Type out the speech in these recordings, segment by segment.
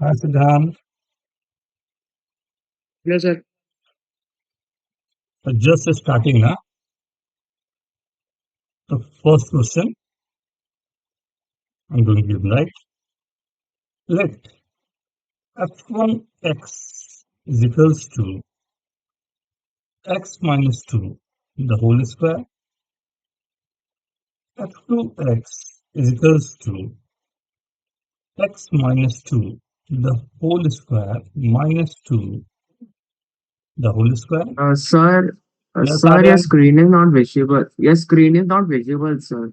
Hi, Siddhant. Yes, sir. Just starting now. The first question I'm going to give, right? Let f1x is equals to x minus 2 the whole square. F2x is equals to x minus 2 the whole square minus 2 the whole square. Sir, Yes, your Aryan. screen is not visible. Your screen is not visible, sir.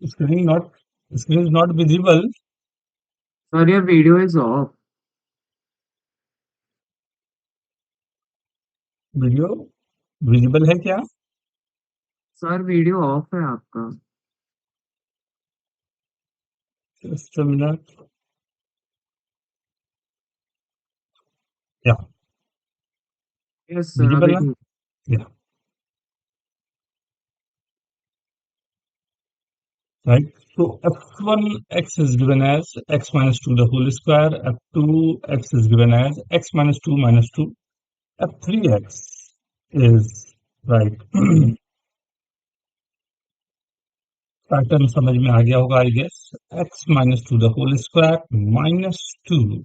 Screen not screen is not visible. Sir, your video is off. Video visible है क्या? Sir, video of है आपका. Just a minute. Yeah, yes sir, visible अभी ना? ठीक. Yeah, right. So f1x is given as x minus 2 the whole square, f2x is given as x minus 2 minus 2, f3x is right. Pattern समझ में आ गया होगा I guess. x minus 2 the whole square minus 2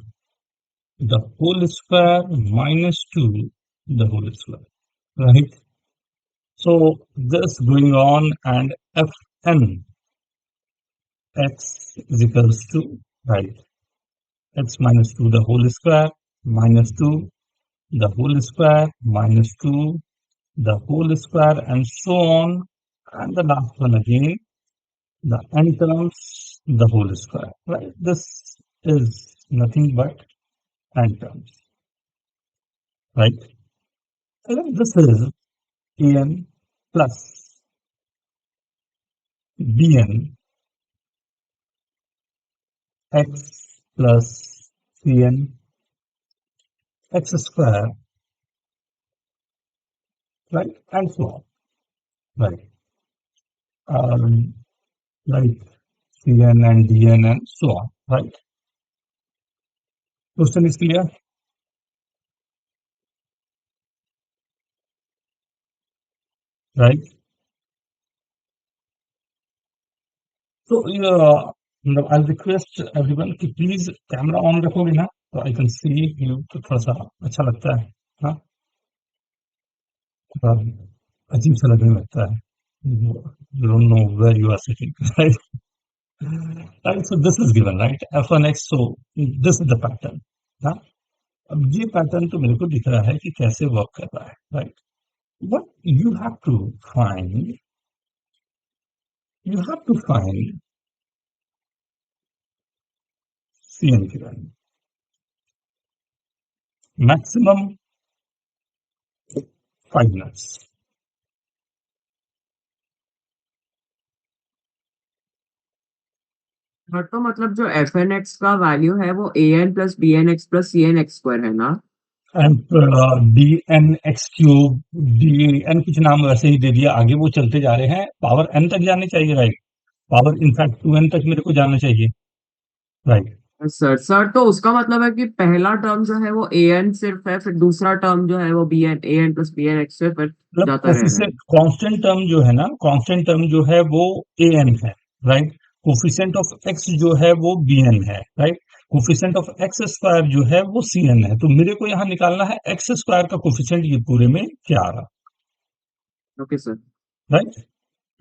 the whole square minus 2 the whole square, right? So this going on, and fn x is equals to, right, x minus 2 the whole square minus 2 the whole square minus 2 the whole square and so on, and the last one again the n terms the whole square, right? This is nothing but n terms, right? And this is an plus bn x plus cn x square, right, and so on, right? um, like cn and dn and so on, right? Question is clear, right? So I'll request everyone कि please camera on रखोगे ना तो I can see you, तो थोड़ा सा अच्छा लगता है ना, थोड़ा अजीब सा लगने लगता है. You don't know where you are sitting, right? Right, so this is given, right? f1x, so this is the pattern ना. अब ये पैटर्न तो मेरे को दिख रहा है कि कैसे वर्क कर रहा है, right? What find you have to find cn given maximum 5 minutes. हाँ, तो मतलब जो एफ एन एक्स का वैल्यू है वो A N plus B N X plus C N X square है ना. And dn x cube dn कुछ नाम वैसे ही दे दिया, आगे वो चलते जा रहे हैं, पावर n तक जाने चाहिए, राइट? पावर इनफैक्ट 2n तक मेरे को जाना चाहिए, राइट? सर तो उसका मतलब है कि पहला टर्म जो है वो ए एन सिर्फ है, फिर दूसरा टर्म जो है वो B N A N plus B N X से फिर मतलब जाता रह रहा है. कोफिशिएंट कांस्टेंट टर्म जो है ना, कांस्टेंट टर्म जो है वो an है, राइट? कोफिशिएंट ऑफ x जो है वो bn है, right? Coefficient of X square जो है वो cn है. तो मेरे को यहाँ निकालना है एक्स स्क्वायर का कोफिशिएंट, ये पूरे में क्या आ रहा, okay sir. Right?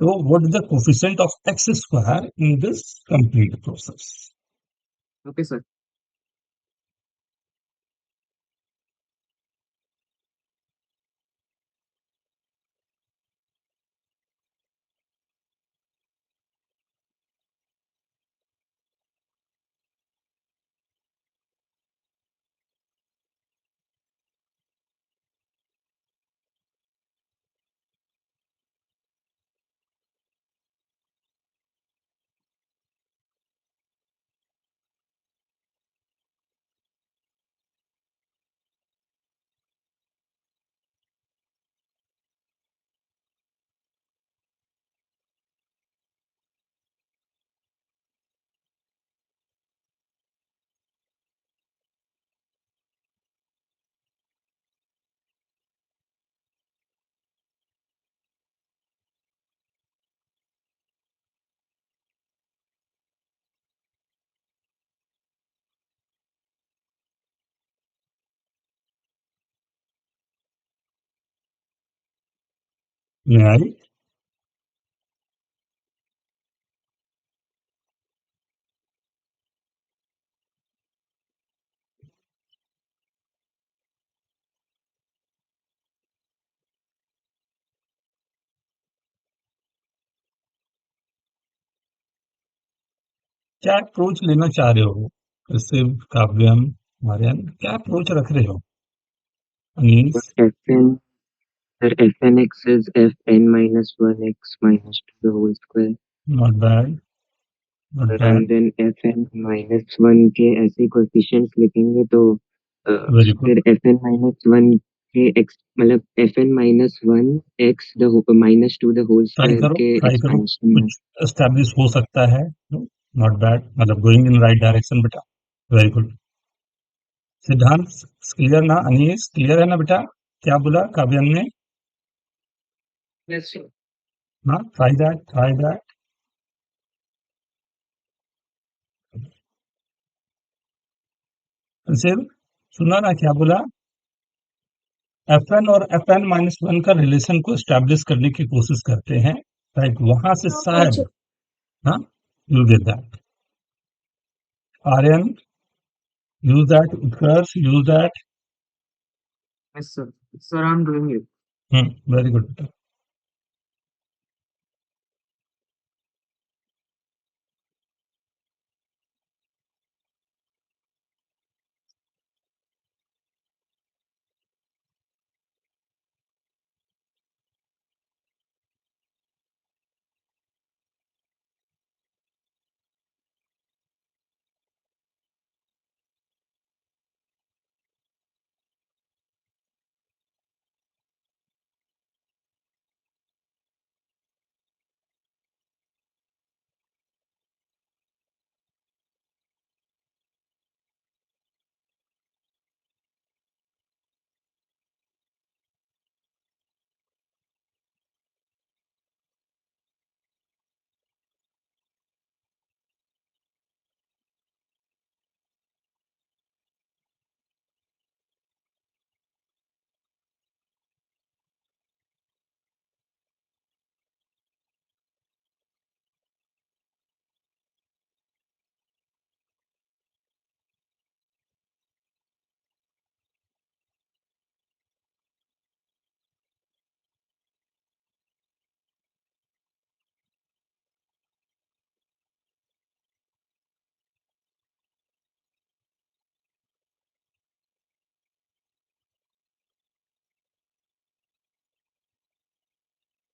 So what is the coefficient of x square in this complete process? Okay sir. में आई। क्या अप्रोच लेना चाह रहे हो? इससे काव्यम, आर्यन, क्या अप्रोच रख रहे हो? Anees, Fn, sir, Fnx is Fn minus 1x minus 2 the whole square. Not bad, not bad, And then Fn minus 1 के ऐसे कोएफिशिएंट्स लिखेंगे तो वेरी गुड। फिर Fn minus 1 के x मतलब Fn minus 1 x the minus 2 the whole square के try करो, expansion में. कुछ एस्टैब्लिश हो सकता है। नॉट बैड, मतलब गोइंग इन राइट डायरेक्शन बेटा, वेरी गुड। सिद्धांत क्लियर ना? अनीस क्लियर है ना बेटा? क्या बोला काव्यन ने? Yes, sir. हाँ, ट्राई दैट, ट्राई दैट। सिर्फ सुना ना क्या बोला? Fn और Fn माइनस वन का रिलेशन को एस्टैब्लिश करने की कोशिश करते हैं, राइट? वहां से शायद, हाँ, you get that. Aryan, use that. Utkarsh, use that. Yes, sir. Sir, I'm doing it. Very good बेटा।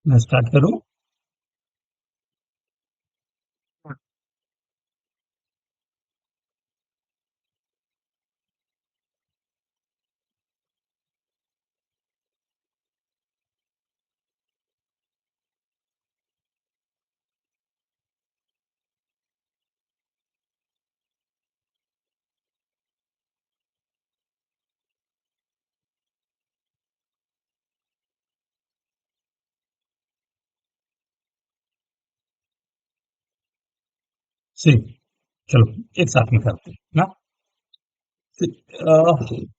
मैं स्टार्ट करूं? सी, चलो एक साथ में करते हैं ना।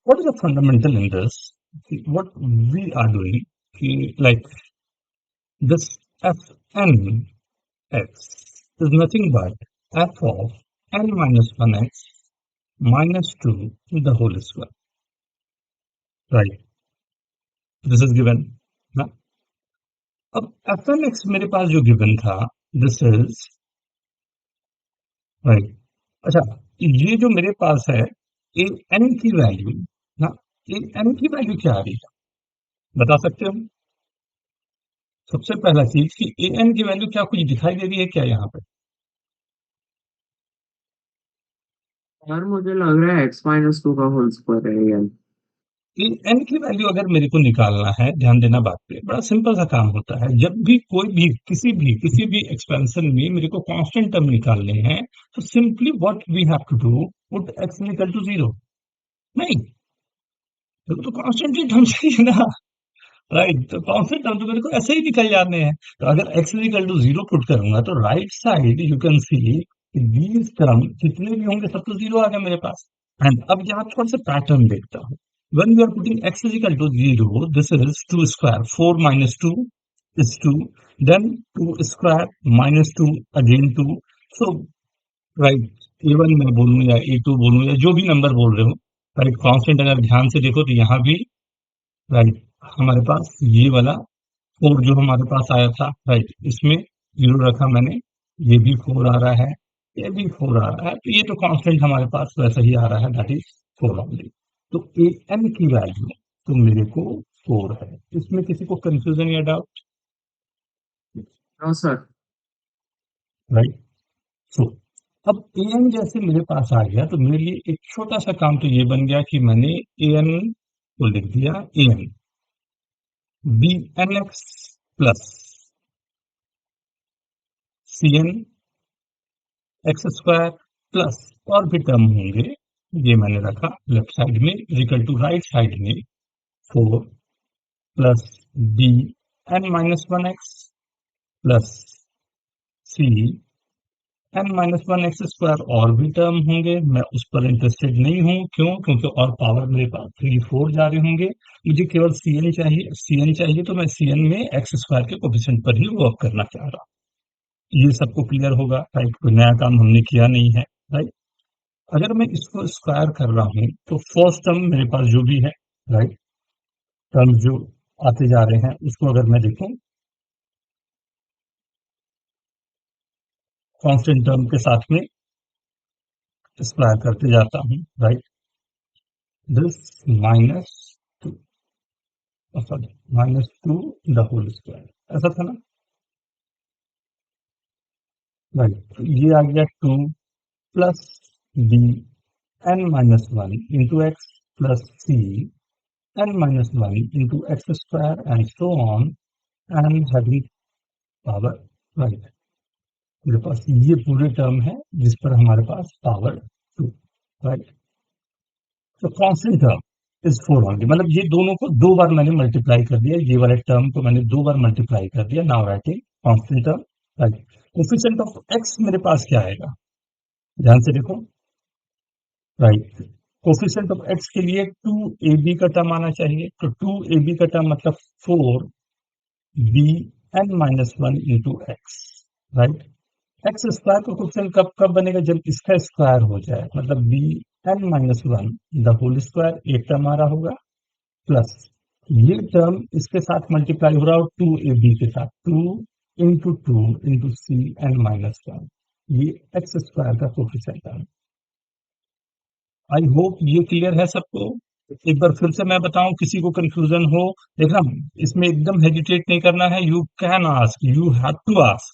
What is the fundamental in this? See, what we are doing, like this Fn x is nothing but f of n minus 1x minus 2 to the whole square, right? This is given ना। अब Fn x मेरे पास जो given था, this is right। अच्छा, ये जो मेरे पास है ए एन की वैल्यू ना, ए एन की वैल्यू क्या आ रही है बता सकते हो? सबसे पहला चीज कि ए एन की वैल्यू क्या कुछ दिखाई दे रही है क्या यहाँ पे? यार मुझे लग रहा है x minus 2 का होल स्क्वायर है ये. ए एन की वैल्यू अगर मेरे को निकालना है, ध्यान देना बात पे, बड़ा सिंपल सा काम होता है। जब भी कोई भी किसी भी एक्सपेंशन में मेरे को कांस्टेंट टर्म निकालने हैं, तो simply what we have to do, put X equal to zero. नहीं, तो कांस्टेंट टर्म चाहिए ना, राइट? तो कांस्टेंट टर्म तो मेरे को ऐसे ही निकल जाने हैं। तो अगर x equal to zero put करूंगा तो right side you can see these term जितने भी होंगे सब तो जीरो आ गए मेरे पास। एंड अब यहाँ थोड़ा सा पैटर्न देखता हूँ। When you are putting x is equal to 0, this is 2 square, 4 minus 2, is 2, then 2 square minus 2 again 2. So right, A1 मैं बोलूँ या A2 बोलूँ या जो भी नंबर बोल रहे हो, राइट, कांस्टेंट अगर ध्यान से देखो तो यहाँ भी राइट हमारे पास ये वाला 4 जो हमारे पास आया था, राइट, इसमें 0 रखा मैंने, ये भी 4 आ रहा है, ये भी 4 आ रहा है, तो ये तो कांस्टेंट हमारे पास वैसा ही आ रहा है, दैट इज 4 ओनली। तो an की वैल्यू तो मेरे को 4 है। इसमें किसी को कंफ्यूजन या doubt? No sir. Right, so अब an जैसे मेरे पास आ गया तो मेरे लिए एक छोटा सा काम तो ये बन गया कि मैंने an को लिख दिया an bnx plus cn X square plus और भी टर्म होंगे, ये मैंने रखा लेफ्ट साइड में इक्वल टू राइट साइड में 4 plus D N minus one X plus C N minus one X square और भी टर्म होंगे, मैं उस पर इंटरेस्टेड नहीं हूँ। क्यों? क्योंकि और पावर मेरे पास 3 4 जा रहे होंगे, मुझे केवल सी एन चाहिए। सी एन चाहिए तो मैं सी एन में एक्स स्क्वायर के कोफिशिएंट पर ही वर्क करना चाह रहा हूँ। ये सबको क्लियर होगा, राइट? कोई नया काम हमने किया नहीं है, राइट? अगर मैं इसको स्क्वायर कर रहा हूं तो फर्स्ट टर्म मेरे पास जो भी है, राइट, टर्म्स जो आते जा रहे हैं उसको अगर मैं देखूं कांस्टेंट टर्म के साथ में स्क्वायर करते जाता हूं, right, this minus two, sorry, minus two the whole square, ऐसा था ना, राइट? तो ये आ गया 2 plus B N minus one into X plus C N minus one into X square and so on and having power, right. मेरे पास ये पूरे टर्म है जिस पर हमारे पास पावर 2, राइट। तो कांस्टेंट टर्म इज 4 ओनली, मतलब ये दोनों को दो बार मैंने मल्टीप्लाई कर दिया, ये वाले टर्म को मैंने दो बार मल्टीप्लाई कर दिया, now writing constant term, right. Coefficient of x मेरे पास क्या आएगा, ध्यान से देखो, राइट। कोफिशिएंट ऑफ एक्स के लिए 2ab का टर्म आना चाहिए, तो 2ab का टर्म मतलब 4b n minus one into X, right. X square का क्वेश्चन कब कब बनेगा, जब इसका स्क्वायर हो जाए, मतलब B N minus one the whole square एक टर्म आ रहा होगा, प्लस ये टर्म इसके साथ मल्टीप्लाई हो रहा हो 2ab के साथ, 2 into C N minus one, ये एक्स स्क्वायर का कोफिशिएंट है। आई होप ये क्लियर है सबको। एक बार फिर से मैं बताऊं, किसी को कंफ्यूजन हो, देखना, इसमें एकदम हेजिटेट नहीं करना है, you can ask, you have to ask,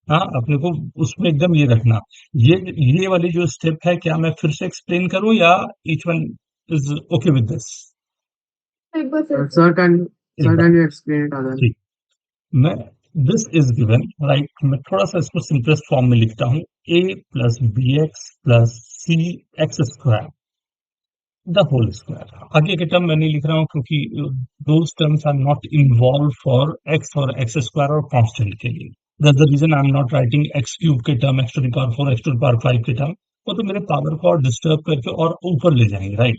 हाँ, अपने को उसमें एकदम ये रखना। ये वाली जो स्टेप है, क्या मैं फिर से एक्सप्लेन करूं या each one is okay with this? Sir can एक सर बार, can you explain it again? ठीक, मैं दिस इज गिवन, राइट, मैं थोड़ा सा इसको सिंपलेस्ट फॉर्म में लिखता हूँ, a plus B X plus C X square the whole square. आगे के टर्म मैं नहीं लिख रहा हूँ क्योंकि those terms are not involve for X और एक्स स्क्वायर और कांस्टेंट के लिए, that's the reason I am not writing X cube के term, X to the power 4, X to the power 5 के टर्म, वो तो मेरे पावर को और डिस्टर्ब करके और ऊपर ले जाएंगे, राइट।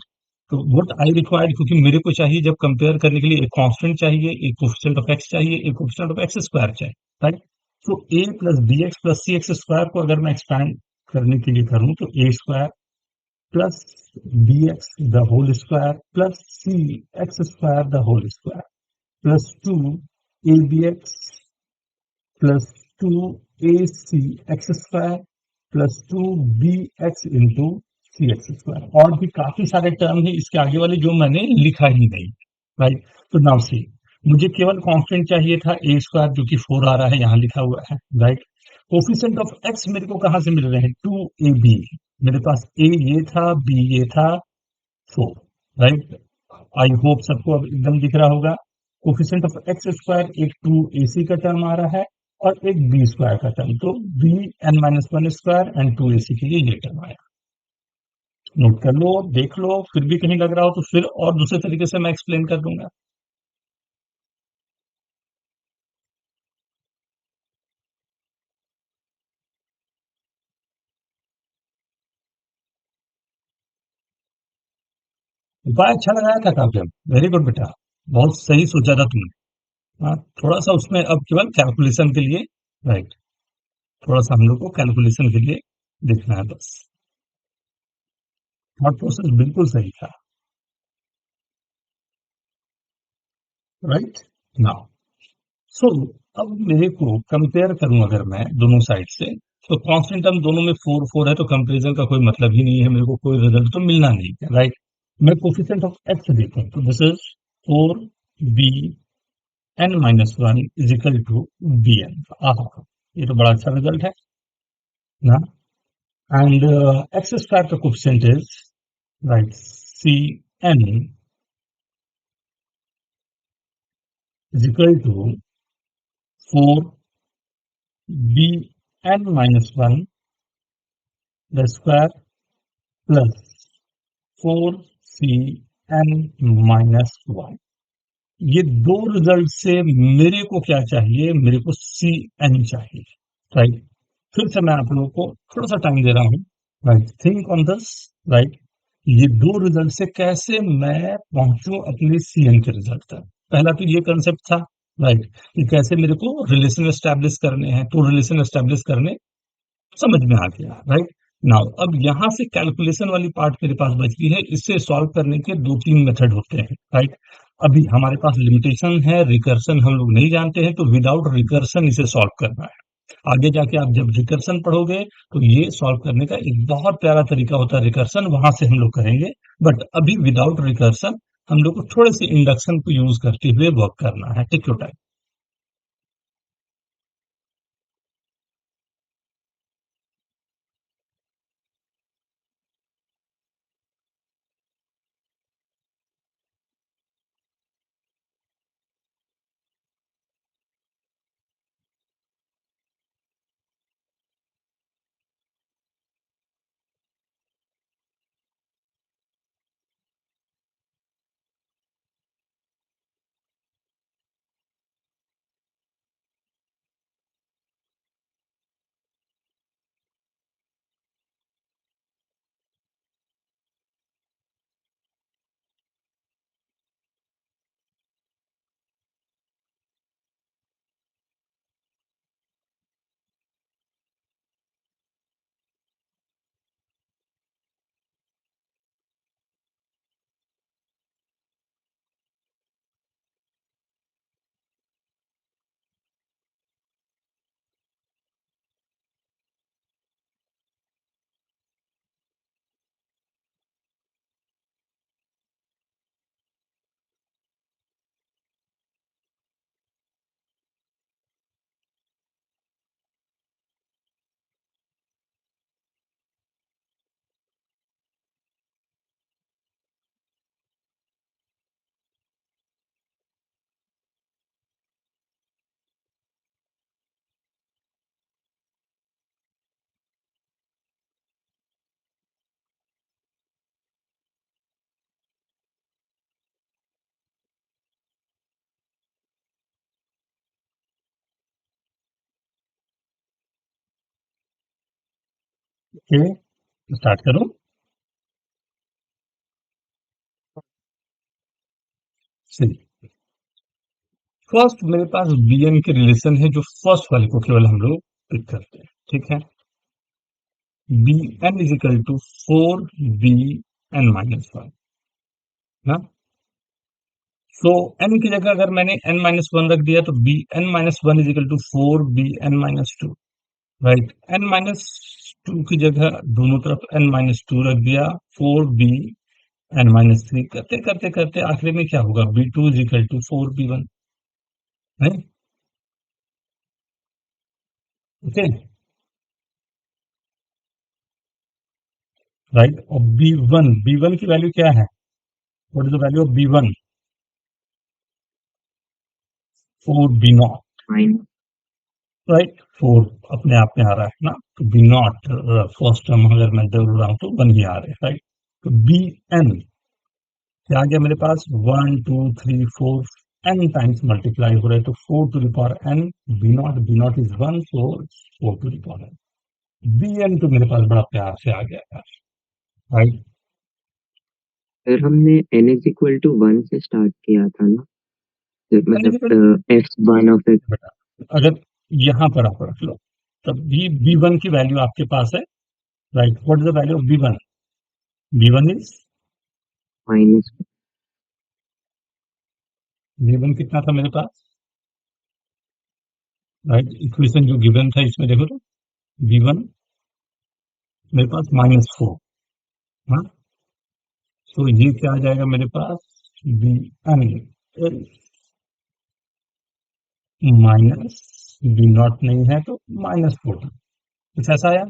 तो व्हाट आई रिक्वायर्ड, क्योंकि मेरे को चाहिए जब कंपेयर करने के लिए एक कांस्टेंट चाहिए, एक कोफिशिएंट ऑफ एक्स चाहिए, एक कोफिशिएंट ऑफ एक्स स्क्वायर चाहिए, राइट। तो A plus B X plus C X square को अगर मैं एक्सपैंड करने के लिए करूं तो A square plus B X the whole square plus C X square the whole square plus 2 abx plus 2ac X square plus 2bx into C X square, और भी काफी सारे टर्म है इसके आगे वाले जो मैंने लिखा ही नहीं, राइट। तो नाउ सी, मुझे केवल कांस्टेंट चाहिए था ए स्क्वायर जो कि 4 आ रहा है, यहाँ लिखा हुआ है, राइट। कोफिशिएंट ऑफ एक्स मेरे को कहां से मिल रहे हैं, 2ab, मेरे पास ए ये था, बी ये था, 4, राइट। आई होप सबको अब एकदम दिख रहा होगा। कोफिशिएंट ऑफ एक्स स्क्वायर एक 2ac का टर्म आ रहा है और एक बी स्क्वायर का टर्म, तो B N minus one square and 2ac के लिए ये टर्म आया। नोट कर लो, देख लो, फिर भी कहीं लग रहा हो तो फिर और दूसरे तरीके से मैं एक्सप्लेन कर दूंगा। उपाय अच्छा लगाया था काव्य, वेरी गुड बेटा, बहुत सही सोचा था तुमने। हाँ, थोड़ा सा उसमें अब केवल कैलकुलेशन के लिए, राइट, थोड़ा सा हम लोग को कैलकुलेशन के लिए देखना है बस। थॉट प्रोसेस बिल्कुल सही था, राइट। नाउ सो अब मेरे को कंपेयर करूं अगर मैं दोनों साइड से, तो कांस्टेंट टर्म दोनों में 4 4 है, तो कंपैरिजन का कोई मतलब ही नहीं है, मेरे को कोई रिजल्ट तो मिलना नहीं है, राइट। मैं कोफिशिएंट ऑफ एक्स देखूं तो this is 4bn-1 is equal to bn। आहा, ये तो बड़ा अच्छा रिजल्ट है ना। एंड एक्स स्क्वायर का coefficient is, right, cn is equal to 4bn-1 the square plus 4cn-1। ये दो रिजल्ट से मेरे को क्या चाहिए, मेरे को cn चाहिए, राइट। फिर से मैं आप लोगों को थोड़ा सा टाइम दे रहा हूं, right, think on this, right. ये दो रिजल्ट से कैसे मैं पहुंचूं अपने cn के रिजल्ट तक। पहला तो ये कंसेप्ट था, राइट, कि कैसे मेरे को रिलेशन एस्टैब्लिश करने हैं, तो रिलेशन एस्टैब्लिश करने समझ में आ गया, राइट। नाउ अब यहां से कैलकुलेशन वाली पार्ट मेरे पास बच गई है, इससे सॉल्व करने के दो तीन मेथड होते हैं, राइट। अभी हमारे पास लिमिटेशन है, रिकर्सन हम लोग नहीं जानते हैं, तो विदाउट रिकर्सन इसे सॉल्व करना है। आगे जाके आप जब रिकर्सन पढ़ोगे तो ये सॉल्व करने का एक बहुत प्यारा तरीका होता है रिकर्सन, वहां से हम लोग करेंगे। बट अभी विदाउट रिकर्सन हम लोग को थोड़े से इंडक्शन को यूज करते हुए वर्क करना है। Take your time. Okay, start करूं। सही। फर्स्ट मेरे पास bn के रिलेशन है, जो फर्स्ट वाले को केवल हम लोग पिक करते हैं, ठीक है। bn is equal to 4bn-1 ना। सो n की जगह अगर मैंने n-1 रख दिया तो bn-1 is equal to 4bn-2, right. n-2 की जगह दोनों तरफ n-2 रख दिया, 4bn-3 करते करते करते आखिरी में क्या होगा, b2 is equal to 4b1, है, ओके, राइट। और b1 की वैल्यू क्या है, what is the value of b1, 4b0, minus right. 4 अपने आप में आ रहा है ना, तो b0 फर्स्ट टर्म अगर मैं जोड़ रहा हूं तो 1 ही आ रहे हैं, राइट। तो bn क्या आ गया मेरे पास, 1 2 3 4 n टाइम्स मल्टीप्लाई हो रहे हैं, तो 4 to the power n, b0 is 1, so 4 to the power n। bn तो मेरे पास बड़ा प्यार से आ गया यार, राइट। सर हमने n इज इक्वल टू 1 से स्टार्ट किया था ना। मतलब f1 ऑफ x बेटा अगर यहाँ पर आप रख लो तब भी b1 की वैल्यू आपके पास है, right? What is the value of b1? b1 is minus b1 कितना था मेरे पास, राइट? इक्वेशन जो गिवन था इसमें देखो तो b1 मेरे पास -4, हाँ, तो ये क्या आ जाएगा मेरे पास, bn माइनस b0 नहीं है तो -4, कुछ ऐसा आया,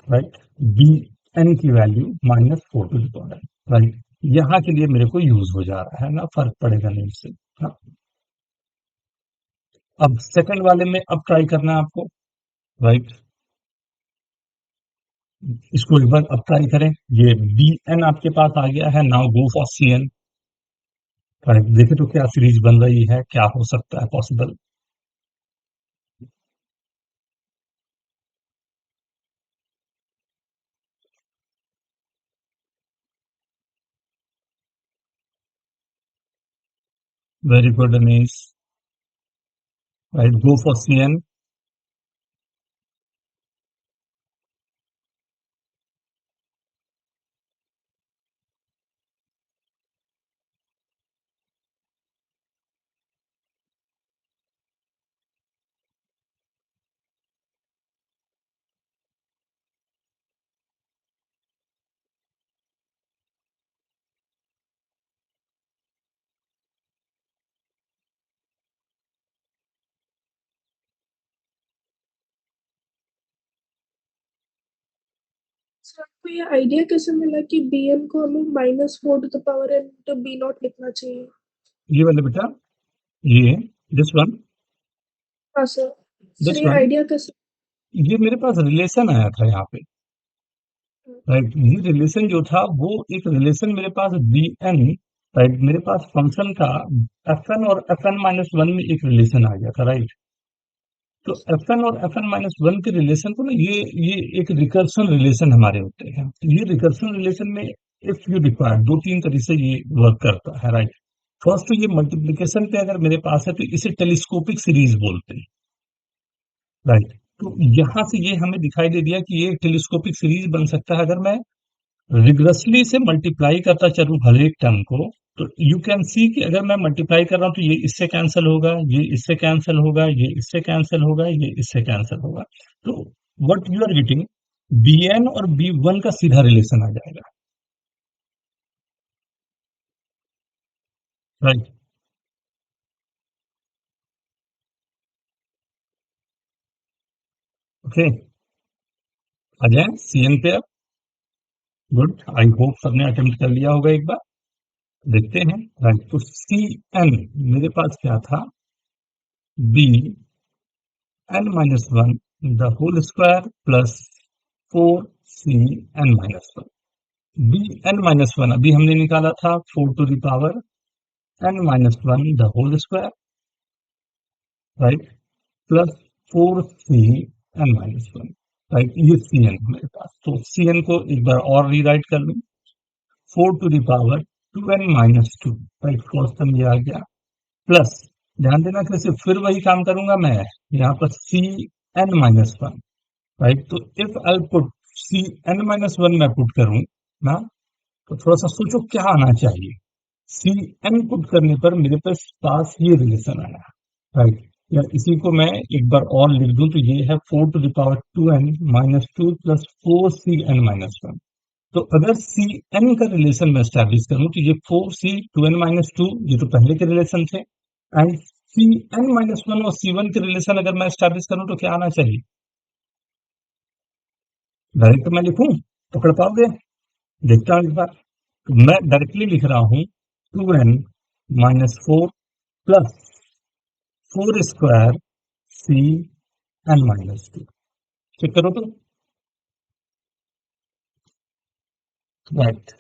राइट? bn की value -4 to the power, right? यहाँ के लिए मेरे को यूज हो जा रहा है ना, फर्क पड़ेगा नहीं इससे, हाँ। अब सेकंड वाले में अब ट्राई करना है आपको, राइट? इसको एक बार अब ट्राई करें, ये bn आपके पास आ गया है, now go for cn, right? देखे तो क्या सीरीज बन रही है, क्या हो सकता है possible, very good Anees, right? Go for cn, sir आपको ये आइडिया कैसे मिला कि bn को हमें -4 टू द पावर n तो b0 लिखना चाहिए? ये वाले बेटा, ये दिस वन, हाँ सर। सर दिस ये वन, आइडिया कैसे? ये मेरे पास रिलेशन आया था यहाँ पे, राइट? ये रिलेशन जो था वो एक रिलेशन मेरे पास bn, राइट? मेरे पास फंक्शन का fn और fn-1 में एक रिलेशन आ गया था, राइट? तो fn और fn-1 के रिलेशन को ना, ये एक रिकर्सन रिलेशन हमारे होते हैं, तो ये रिकर्सन रिलेशन में इफ यू रिक्वायर दो तीन तरीके से ये वर्क करता है, राइट? फर्स्ट तो ये मल्टीप्लीकेशन पे अगर मेरे पास है तो इसे टेलीस्कोपिक सीरीज बोलते हैं, राइट? तो यहाँ से ये हमें दिखाई दे दिया कि ये टेलीस्कोपिक सीरीज बन सकता है अगर मैं रिग्रेसली से मल्टीप्लाई करता चलूं हर एक टर्म को, तो यू कैन सी कि अगर मैं मल्टीप्लाई कर रहा हूं तो ये इससे कैंसिल होगा, ये इससे कैंसिल होगा, ये इससे कैंसिल होगा, ये इससे कैंसिल होगा, तो what you are getting, bn और b1 का सीधा रिलेशन आ जाएगा, राइट? ओके, आ जाए cn पे अब, गुड, आई होप सबने अटेम्प्ट कर लिया होगा एक बार, देखते हैं, राइट? तो cn मेरे पास क्या था, b n-1 the whole square plus 4cn-1, bn-1 अभी हमने निकाला था 4 to the power n-1 the whole square, right? Plus 4cn-1, right? ये cn मेरे पास, तो cn को एक बार और रीराइट कर लूं, 4 to the power 2n-2, right? First term ये आ गया, प्लस ध्यान देना कैसे फिर वही काम करूंगा मैं, यहाँ पर cn-1, राइट? तो इफ आई पुट cn-1 मैं पुट करूं ना, तो थोड़ा सा सोचो क्या आना चाहिए, cn पुट करने पर मेरे पास ये रिलेशन आया, राइट? या इसी को मैं एक बार और लिख दूं तो ये है 4 to the power 2n-2 plus 4cn-1, तो अगर cn का रिलेशन मैं स्टैब्लिश करूं तो ये 4c 2n-2 ये तो पहले के रिलेशन थे, एंड cn-1 और c1 के रिलेशन अगर मैं स्टैब्लिश करूं तो क्या आना चाहिए, डायरेक्ट मैं लिखूं, पकड़ पाओगे? देखता हूं एक बार, तो मैं डायरेक्टली लिख रहा हूं 2n-4 plus 4 square cn-2, check करो तो, राइट?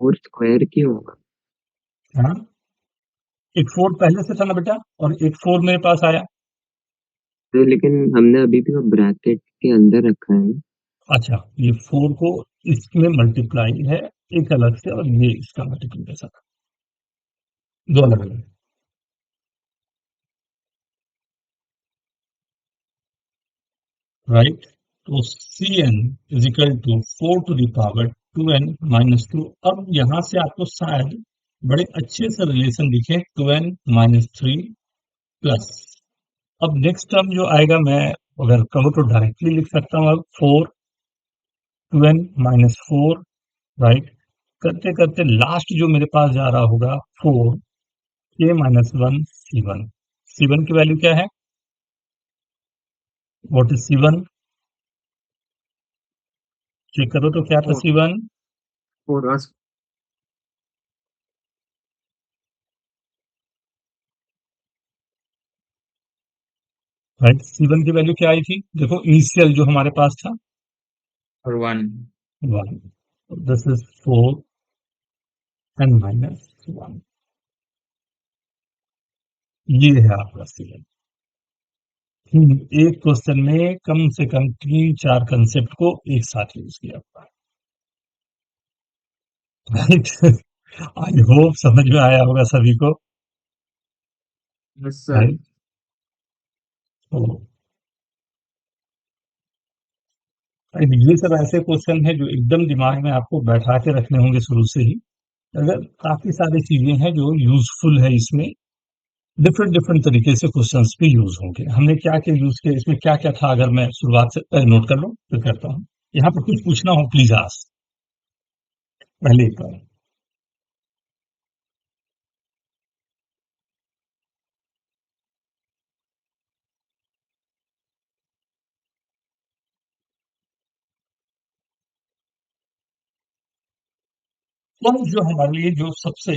4 स्क्वायर क्यों होगा? हाँ, एक 4 पहले से था ना बेटा, और एक 4 मेरे पास आया, तो लेकिन हमने अभी भी वो ब्रैकेट के अंदर रखा है। अच्छा ये 4 को इसमें मल्टीप्लाई है एक अलग से और ये इसका मल्टीप्लिकेशन, दो अलग अलग। राइट, तो Cn is equal to 4 to the power 2n minus 2। अब यहां से आपको शायद बड़े अच्छे से रिलेशन दिखे 2n माइनस 3 प्लस। अब नेक्स्ट टर्म जो आएगा, मैं अगर कहो तो डायरेक्टली लिख सकता हूँ अब 4 2n माइनस 4। राइट, करते करते लास्ट जो मेरे पास जा रहा होगा 4 k माइनस 1 C1। C1 की वैल्यू क्या है? What is C1? चेक करो तो क्या था 4 C1? 4 राइट, C1 की वैल्यू क्या आई थी? देखो इनिशियल जो हमारे पास था और 1 1, दिस इज 4 n माइनस 1। ये है आपका C1। एक क्वेश्चन में कम से कम 3-4 कंसेप्ट को एक साथ यूज किया हुआ है। राइट, आई होप समझ में आया होगा सभी को। Yes sir. राइट, तो ये सब ऐसे क्वेश्चन है जो एकदम दिमाग में आपको बैठा के रखने होंगे शुरू से ही। अगर काफी सारी चीजें हैं जो यूजफुल है इसमें, डिफरेंट डिफरेंट तरीके से क्वेश्चंस भी यूज होंगे। हमने क्या क्या यूज किया, इसमें क्या क्या था, अगर मैं शुरुआत से नोट कर लूं फिर करता हूँ। यहाँ पर कुछ पूछना हो प्लीज आस्क, पहले एक बार। तो जो हमारे लिए जो सबसे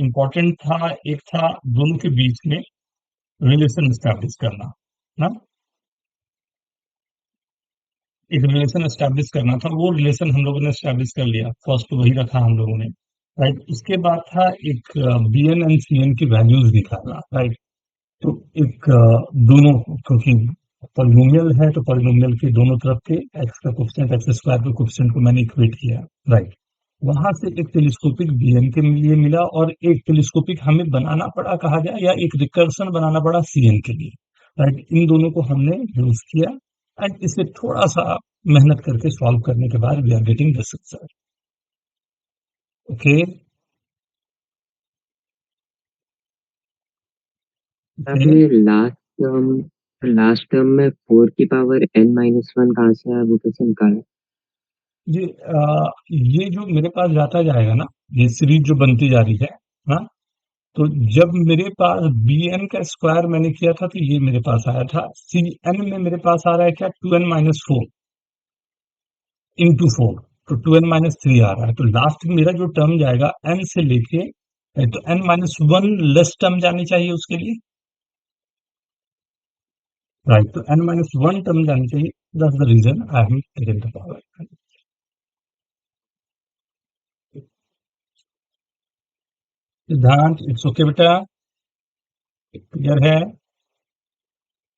इम्पोर्टेंट था, एक था दोनों के बीच में रिलेशन स्टैब्लिश करना ना, एक रिलेशन एस्टेब्लिश करना था। वो रिलेशन हम लोगों ने एस्टेब्लिश कर लिया, फर्स्ट वही रखा हम लोगों ने। राइट, उसके बाद था एक bn एंड cn की वैल्यूज निकालना। राइट, तो एक दोनों, क्योंकि पॉलिनोमियल है तो पॉलिनोमियल के दोनों तरफ के एक्स का कोफिशिएंट, एक्स स्क्वायर के कोफिशिएंट को मैंने इक्वेट किया। राइट, वहां से एक टेलीस्कोपिक bn के लिए मिला और एक टेलीस्कोपिक हमें बनाना पड़ा, कहा जाए, या एक रिकर्सन बनाना पड़ा cn के लिए। राइट, इन दोनों को हमने यूज किया एंड इसे थोड़ा सा मेहनत करके सॉल्व करने के बाद we are getting this answer. Okay, अभी लास्ट टर्म में 4 की पावर n माइनस 1 कहाँ से आया, वो कैसे निकाला? ये जो मेरे पास जाता जाएगा ना, ये सीरीज जो बनती जा रही है ना, तो जब मेरे पास bn का स्क्वायर मैंने किया था तो ये मेरे पास आया था। cn में मेरे पास आ रहा है क्या, 2n माइनस 4 इंटू 4, तो 2n माइनस 3 आ रहा है। तो लास्ट में मेरा जो टर्म जाएगा n से लेके, तो n माइनस 1 लेस टर्म जानी चाहिए उसके लिए। राइट, तो n माइनस 1 टर्म जानी चाहिए। That's the reason I am taking the power. Siddhant, it's okay बेटा, क्लियर है?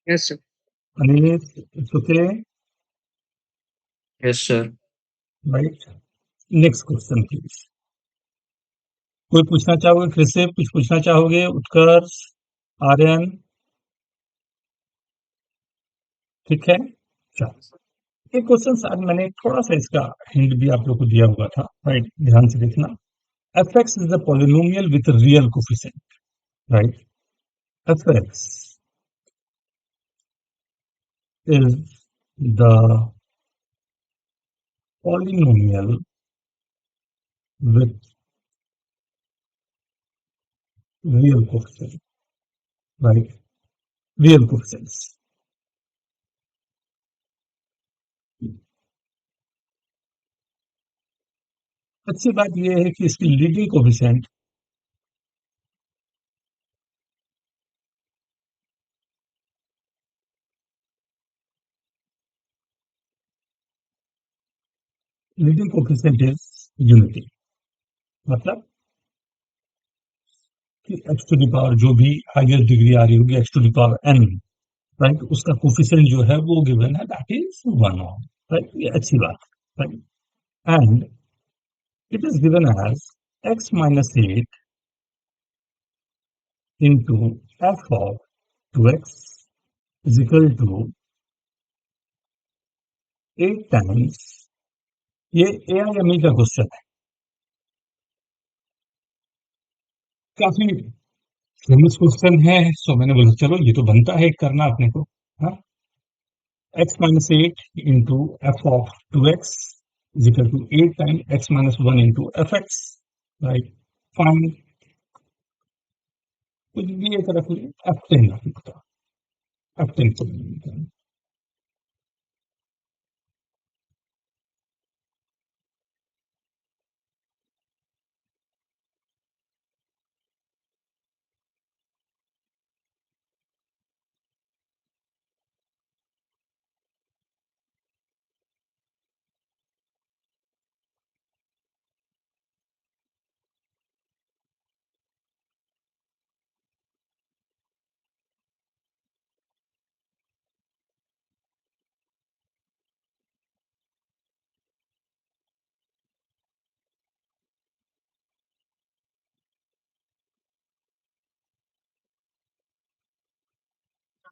Yes sir. Anil, it's okay? Yes sir. Right, next question please. कोई पूछना चाहोगे, फिर से कुछ पूछना चाहोगे? उत्कर्ष, आर्यन, ठीक है? चलो, ये क्वेश्चन आज मैंने थोड़ा सा इसका हिंट भी आप लोग को दिया हुआ था। राइट, ध्यान से देखना। fx is the polynomial with a real coefficient. Right, fx is the polynomial with real coefficient. Right, real coefficients. अच्छी बात यह है कि इसकी लीडिंग कोफिशिएंट इज यूनिटी। मतलब कि एक्स टू द पावर जो भी हाईएस्ट डिग्री आ रही होगी, x to the power n, right, उसका कोफिशिएंट जो है वो गिवन है, दैट इज 1 ऑन। राइट, ये अच्छी बात है। Right, and it is given as x minus 8 into f of 2x is equal to 8 times, ये AIME का क्वेश्चन है, काफी फेमस क्वेश्चन है, सो मैंने बोला चलो ये तो बनता है करना अपने को, हाँ, x minus 8 into f of 2x is equal to 8 times x minus 1 into fx, right? Find कुछ भी एक रख ले, f10 रख लेता, f10 को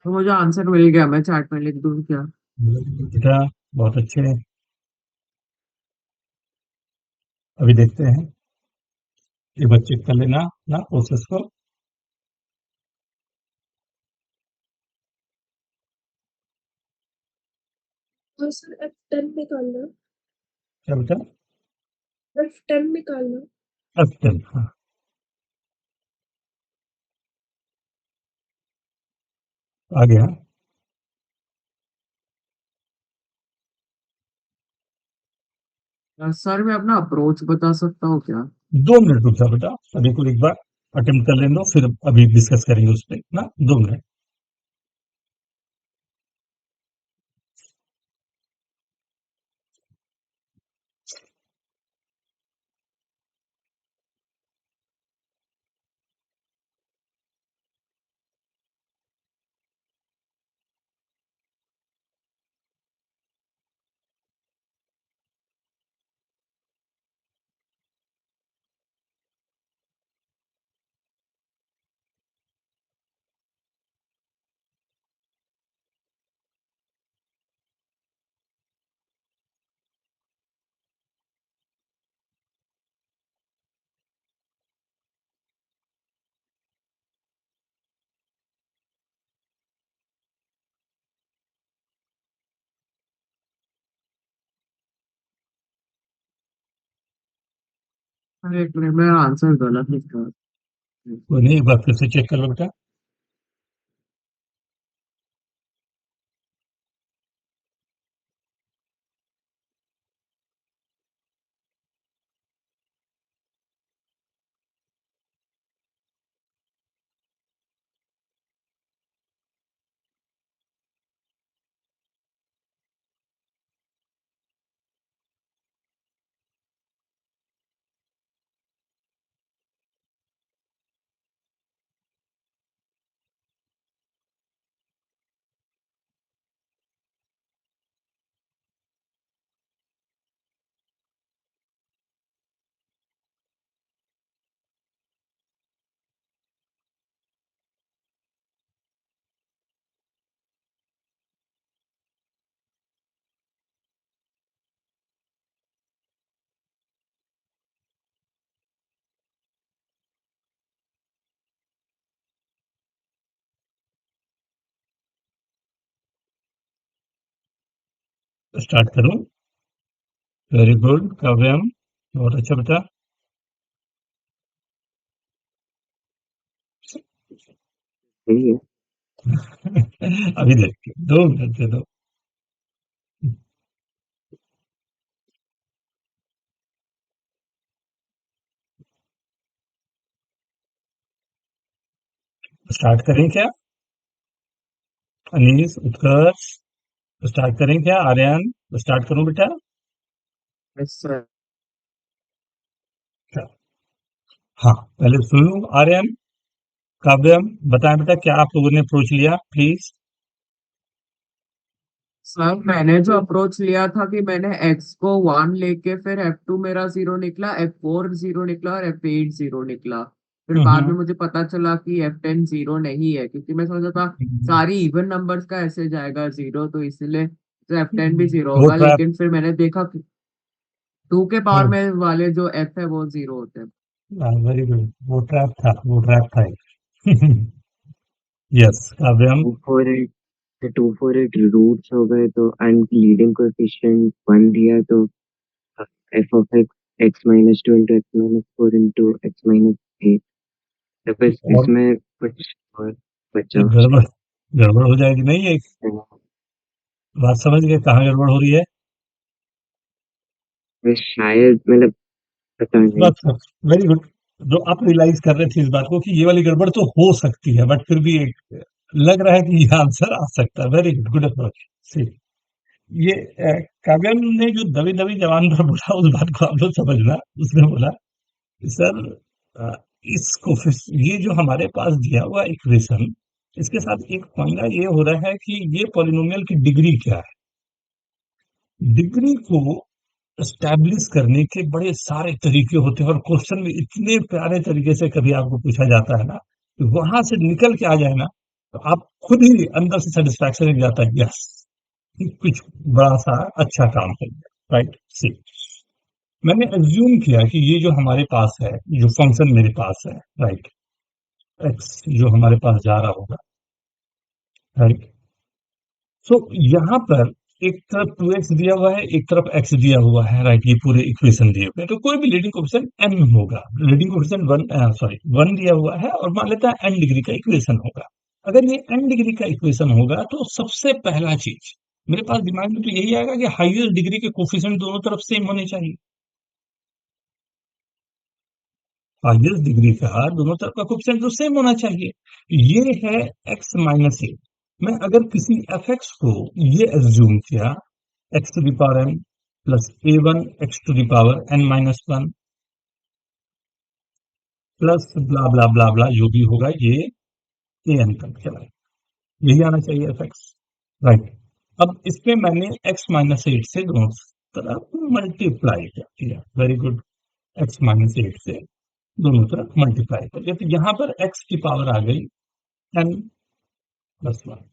तो मुझे आंसर मिल गया, मैं चैट में लिख दूं क्या? बेटा बहुत अच्छे हैं, अभी देखते हैं, एक बार चेक कर लेना ना प्रोसेस को। और सर F10 निकालना, क्या बेटा? F10 निकालना। f10, हाँ आ गया। सर मैं अपना अप्रोच बता सकता हूँ क्या? 2 मिनट रुक जा बेटा, अभी को एक बार अटेम्प्ट कर लेने दो, फिर अभी डिस्कस करेंगे उस पर ना, 2 मिनट। अरे एक मिनट, मैं आंसर गलत लिखा। कोई नहीं, एक बार फिर से चेक कर लो बेटा। स्टार्ट करूं? वेरी गुड काव्यम, बहुत अच्छा बेटा। सही है। अभी देखते हैं, 2 मिनट दे दो। स्टार्ट करें क्या? अनीस, उत्कर्ष, स्टार्ट करें क्या? आर्यन, स्टार्ट करूं बेटा? Yes sir. हाँ, पहले सुन लो आर्यन, काव्यम, बताएं बेटा क्या आप लोगों ने अप्रोच लिया, प्लीज। सर मैंने जो अप्रोच लिया था कि मैंने x को 1 लेके फिर f2 मेरा 0 निकला, f4 0 निकला और f8 0 निकला। फिर बाद में हम्म, मुझे पता चला कि f10 0 नहीं है, क्योंकि मैं सोचा था हम्म, सारी इवन नंबर्स का ऐसे जाएगा 0, तो इसलिए तो f10 भी 0 वो होगा। ट्रैप। लेकिन फिर मैंने देखा कि 2 के पावर में वाले जो f है वो 0 होते हैं। वेरी गुड, वो ट्रैप था, वो ट्रैप था। यस काव्यम। 248 तो 248 रूट्स हो गए तो एंड लीडिंग कोएफिशिएंट 1 दिया तो F of x minus 2 into x minus 4 into x minus 8। तो बस और इसमें कुछ और बचा एक गड़बड़ गड़बड़ हो जाएगी नहीं, एक बात समझ गए कहाँ गड़बड़ हो रही है? बस शायद मतलब पता नहीं। बस, वेरी गुड। जो आप रियलाइज कर रहे थे इस बात को कि ये वाली गड़बड़ तो हो सकती है, बट फिर भी एक लग रहा है कि ये आंसर आ सकता है। Very good, good approach. See, ये काव्यम ने जो दबी दबी जवान पर बोला उस बात को आप लोग समझना। उसने बोला सर, अ, ये जो हमारे पास दिया हुआ इक्वेशन, इसके साथ एक पंगा ये हो रहा है कि ये पॉलिनोमियल की डिग्री क्या है। डिग्री को एस्टैब्लिश करने के बड़े सारे तरीके होते हैं, और क्वेश्चन में इतने प्यारे तरीके से कभी आपको पूछा जाता है ना, कि वहां से निकल के आ जाए ना, तो आप खुद ही अंदर से सेटिस्फैक्शन मिल जाता है, यस कुछ बड़ा सा अच्छा काम हो गया। राइट, सी, मैंने अज्यूम किया कि ये जो हमारे पास है, जो फंक्शन मेरे पास है, राइट, एक्स जो हमारे पास जा रहा होगा, राइट। सो यहाँ पर एक तरफ 2x दिया हुआ है, एक तरफ x दिया हुआ है, राइट, ये पूरे इक्वेशन दिए हुए हैं, तो कोई भी लीडिंग कोएफिशिएंट n होगा। लीडिंग कोएफिशिएंट 1 दिया हुआ है, और मान लेता है n डिग्री का इक्वेशन होगा। अगर ये n डिग्री का इक्वेशन होगा तो सबसे पहला चीज मेरे पास दिमाग में तो यही आएगा कि हाईएस्ट डिग्री के कोएफिशिएंट दोनों तरफ सेम होने चाहिए। हाईएस्ट डिग्री का दोनों तरफ का कोएफिशिएंट तो सेम होना चाहिए। ये है x माइनस ए। मैं अगर किसी एफ एक्स को ये एज्यूम किया, X to the power n plus A one X to the power n minus one plus blah blah blah blah जो भी होगा, ये ए एन तक चला, यही आना चाहिए एफ एक्स, राइट। अब इसमें मैंने एक्स माइनस एट से दोनों तरफ मल्टीप्लाई कर दिया। Very good, x minus eight से दोनों तरफ मल्टीप्लाई कर दिया, तो यहाँ पर एक्स की पावर आ गई एन प्लस वन,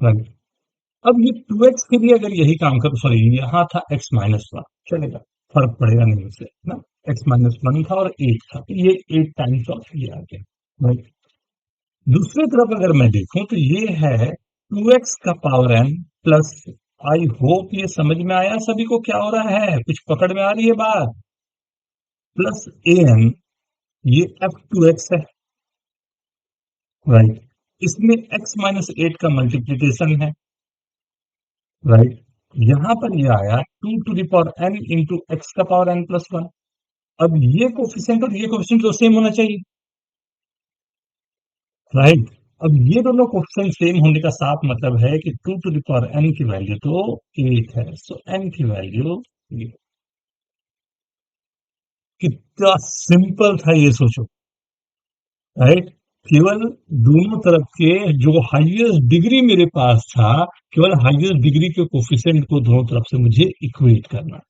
राइट। अब ये 2x के लिए अगर यही काम करो, सॉरी यहाँ था x माइनस वन, चलेगा, फर्क पड़ेगा नहीं उससे ना। x माइनस वन था और 8 था, तो ये 8 टाइम्स ऑफ ये आ गया, राइट। दूसरी तरफ अगर मैं देखूं तो ये है 2x का power n plus, I hope ये समझ में आया सभी को क्या हो रहा है, कुछ पकड़ में आ रही है बात, प्लस ए एन, ये f2x है, राइट। इसमें x माइनस एट का मल्टीप्लीकेशन है, राइट। यहां पर ये आया 2 to the power n into x का पावर n प्लस वन। अब ये कोफिशिएंट और ये कोफिशिएंट तो सेम होना चाहिए, राइट। अब ये दोनों कोफिशिएंट सेम होने का साफ मतलब है कि 2 टू द पावर n की वैल्यू तो 8 है, सो n की वैल्यू, कितना सिंपल था ये सोचो, राइट। केवल दोनों तरफ के जो हाईएस्ट डिग्री मेरे पास था, केवल हाईएस्ट डिग्री के कोफिशिएंट को दोनों तरफ से मुझे इक्वेट करना,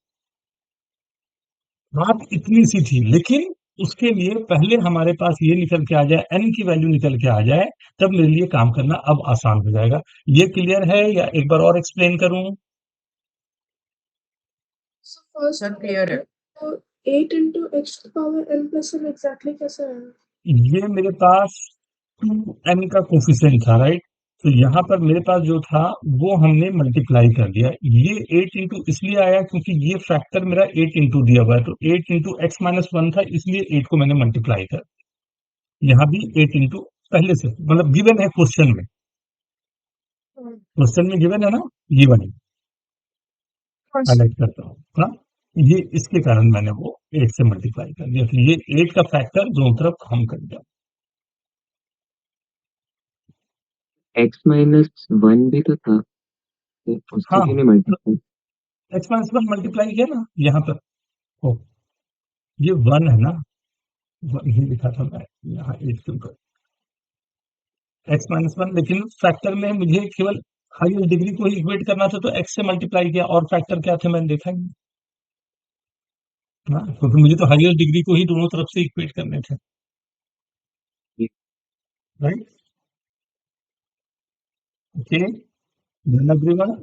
बात इतनी सी थी। लेकिन उसके लिए पहले हमारे पास ये निकल के आ जाए, एन की वैल्यू निकल के आ जाए, तब मेरे लिए काम करना अब आसान हो जाएगा। ये क्लियर है या एक बार और एक्सप्लेन करूं? So first सर क्लियर है। तो 8 into x to the power n plus 1 exactly कैसे आया? ये मेरे पास 2n का कोफिशिएंट था, राइट। तो यहाँ पर मेरे पास जो था वो हमने मल्टीप्लाई कर दिया। ये 8 इंटू इसलिए आया क्योंकि ये फैक्टर मेरा 8 इंटू दिया हुआ है, तो 8 इंटू एक्स माइनस वन था, इसलिए 8 को मैंने मल्टीप्लाई कर, यहाँ भी 8 इंटू पहले से मतलब गिवन है क्वेश्चन में, क्वेश्चन में गिवन है ना, ये वाली हाईलाइट करता हूँ, हाँ। ये इसके कारण मैंने वो 8 से मल्टीप्लाई कर दिया, तो ये 8 का फैक्टर दोनों तरफ हम कर दिया। एक्स माइनस वन भी तो था, तो उससे हाँ, क्यों नहीं multiply? X minus one multiply किया ना यहाँ पर, ओ ये 1 है ना, ये लिखा था मैं यहाँ 8 के ऊपर, एक्स माइनस वन, लेकिन फैक्टर में मुझे केवल हाईएस्ट डिग्री को ही इक्वेट करना था तो x से मल्टीप्लाई किया, और फैक्टर क्या थे मैंने देखा ही नहीं। हाँ, क्योंकि मुझे तो हाईएस्ट डिग्री को ही दोनों तरफ से इक्वेट करने थे, राइट? Okay, done everyone?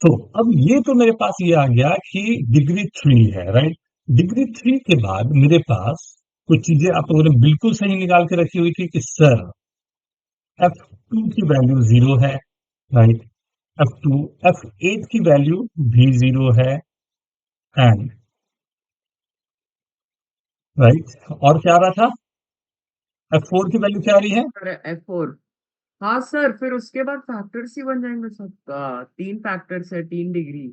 तो अब ये तो मेरे पास ये आ गया कि डिग्री 3 है, राइट? डिग्री 3 के बाद मेरे पास कुछ चीजें आप लोगों ने बिल्कुल सही निकाल के रखी हुई थी कि सर F2 की वैल्यू 0 है, राइट? F2, F8 की वैल्यू भी 0 है, एंड राइट, और क्या आ रहा था? F4 की वैल्यू क्या आ रही है? Sir F4। हाँ सर, फिर उसके बाद फैक्टर्स ही बन जाएंगे सबका। 3 फैक्टर्स है, 3 डिग्री।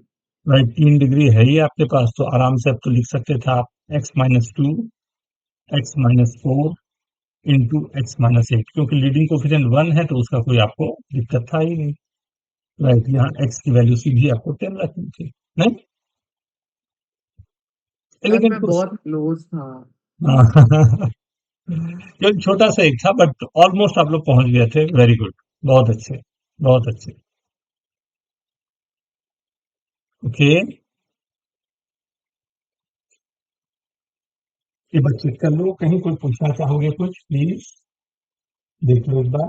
राइट, 3 डिग्री है ही आपके पास, तो आराम से अब तो लिख सकते थे आप x-2, x-4 इंटू x-8, क्योंकि लीडिंग कोफिशिएंट 1 है तो उसका कोई आपको दिक्कत था ही नहीं, राइट? यहाँ x की वैल्यू सीधी आपको 10 रखनी थी, नहीं? सर एलिगेंट मैं क्वेश्चन। बहुत क्लोज था। ये छोटा सा एक था, बट ऑलमोस्ट आप लोग पहुंच गए थे। वेरी गुड, बहुत अच्छे, बहुत अच्छे। ओके, ये बात चेक कर लो, कहीं कोई पूछना चाहोगे कुछ, प्लीज देख लो एक बार।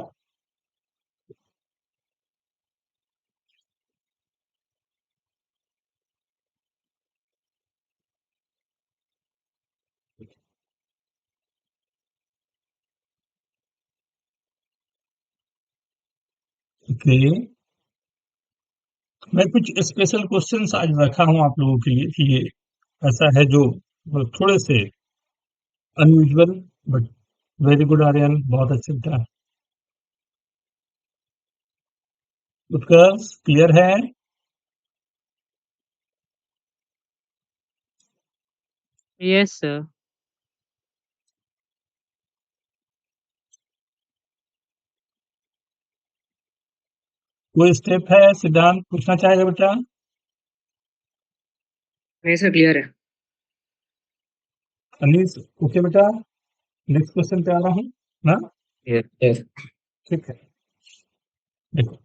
ओके, मैं कुछ स्पेशल क्वेश्चंस आज रखा हूं आप लोगों के लिए कि ये ऐसा है जो थोड़े से unusual, but very good Aryan, बहुत अच्छे था। उत्कर्ष क्लियर है? Yes, sir. कोई स्टेप है सिद्धांत पूछना चाहेगा बेटा? नहीं सर, क्लियर है। अनीस ओके बेटा, नेक्स्ट क्वेश्चन पे आ रहा हूँ ना? यस। ठीक है, देखो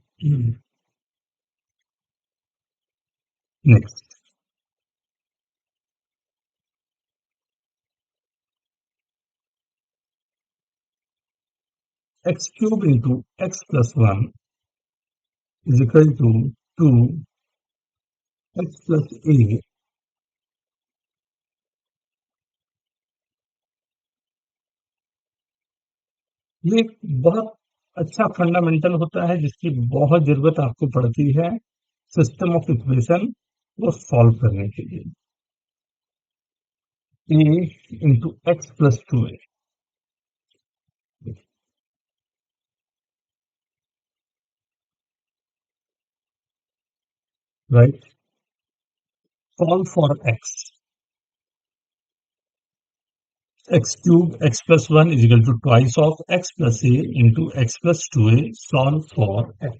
next, x cube into X plus 1 is equal to 2 X plus A. ये एक बहुत अच्छा फंडामेंटल होता है जिसकी बहुत जरूरत आपको पड़ती है सिस्टम ऑफ इक्वेशन को सॉल्व करने के लिए। A into X plus 2a, right? Solve for x cube x plus 1 is equal to twice of x plus a into x plus 2a. Solve for x.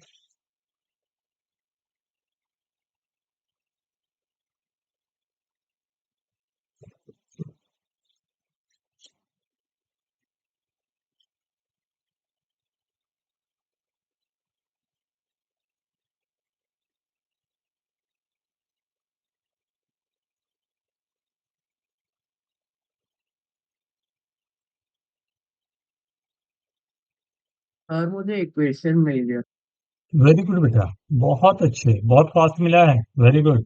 Sir मुझे equation मिल गया। Very good बेटा, बहुत अच्छे, बहुत fast मिला है, very good.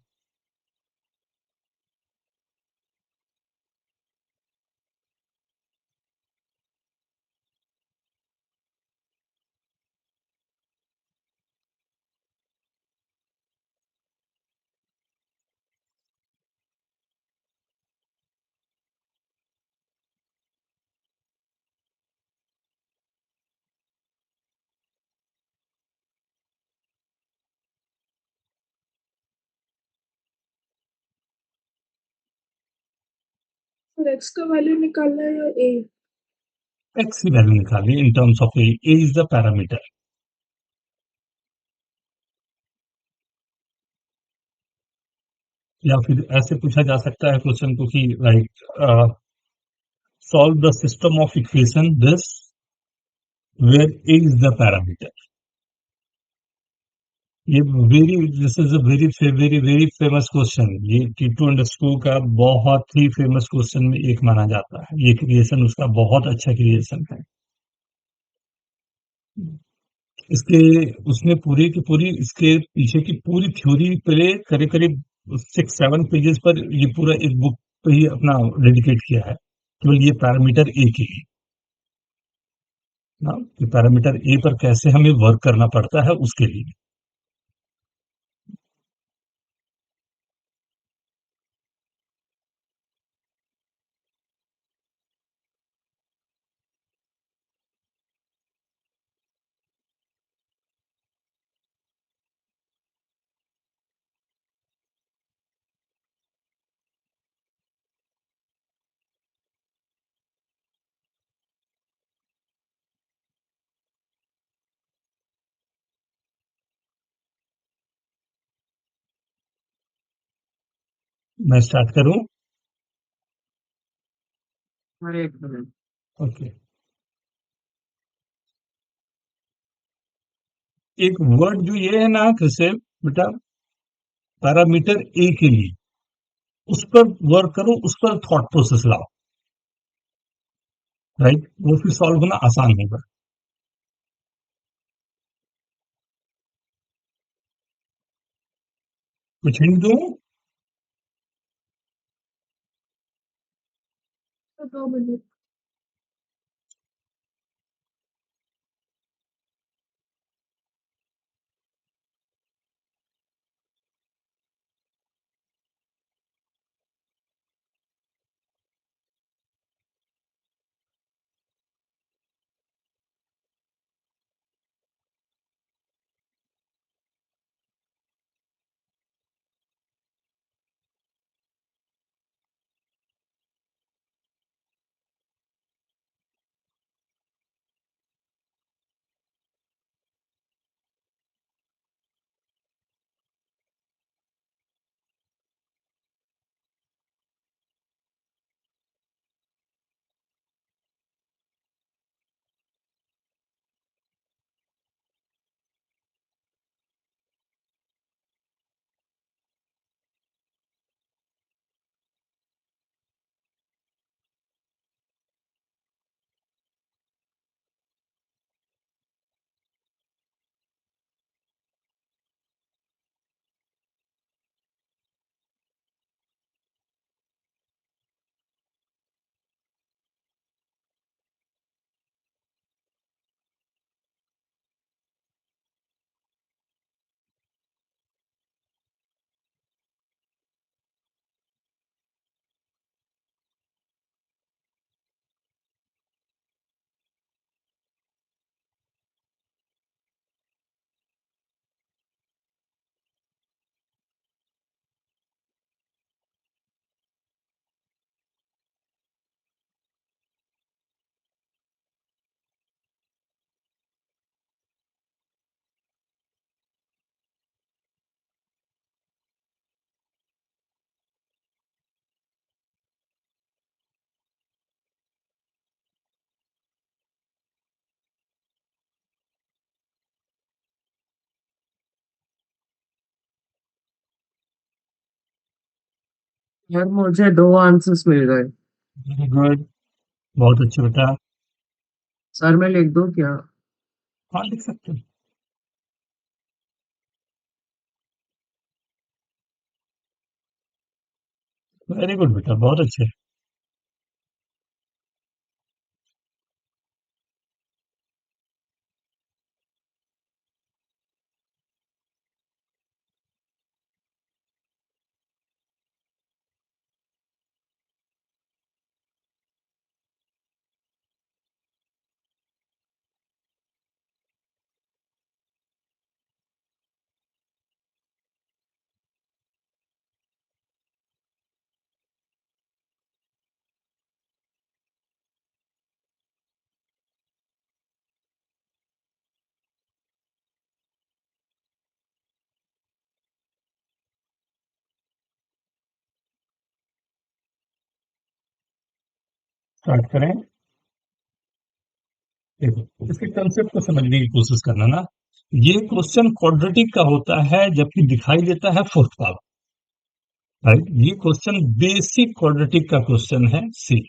फिर x का वैल्यू निकालना है या a? एक्स की वैल्यू निकालिए in terms of A is the parameter, या फिर ऐसे पूछा जा सकता है क्वेश्चन को कि right, solve the system of equation this where A is the parameter. ये very this is a very very very famous question. ये टीटू अंडरस्कोर का बहुत ही फेमस क्वेश्चन में एक माना जाता है। ये क्रिएशन उसका बहुत अच्छा क्रिएशन है। इसके उसने पूरी की पूरी इसके पीछे की पूरी थ्योरी पे करीब करीब 6-7 पेजेस पर ये पूरा एक बुक पे ही अपना डेडिकेट किया है, केवल ये पैरामीटर ए के लिए ना, कि पैरामीटर ए पर कैसे हमें वर्क करना पड़ता है उसके लिए। मैं स्टार्ट करूं? अरे एक मिनट। ओके। एक वर्ड जो ये है ना कैसे बेटा, पैरामीटर ए के लिए उस पर वर्क करो, उस पर थॉट प्रोसेस लाओ, राइट? वो फिर सॉल्व होना आसान होगा। कुछ हिंट दूं? तो 2 मिनट। यार मुझे 2 आंसर्स मिल गए। वेरी गुड, बहुत अच्छे बेटा। सर मैं लिख दूं क्या? हाँ, लिख सकते हो। वेरी गुड बेटा, बहुत अच्छे। स्टार्ट करें। देखो, इसके कंसेप्ट को समझने की कोशिश करना ना। ये क्वेश्चन क्वाड्रेटिक का होता है जबकि दिखाई देता है फोर्थ पावर, राइट। ये क्वेश्चन बेसिक क्वाड्रेटिक का क्वेश्चन है। See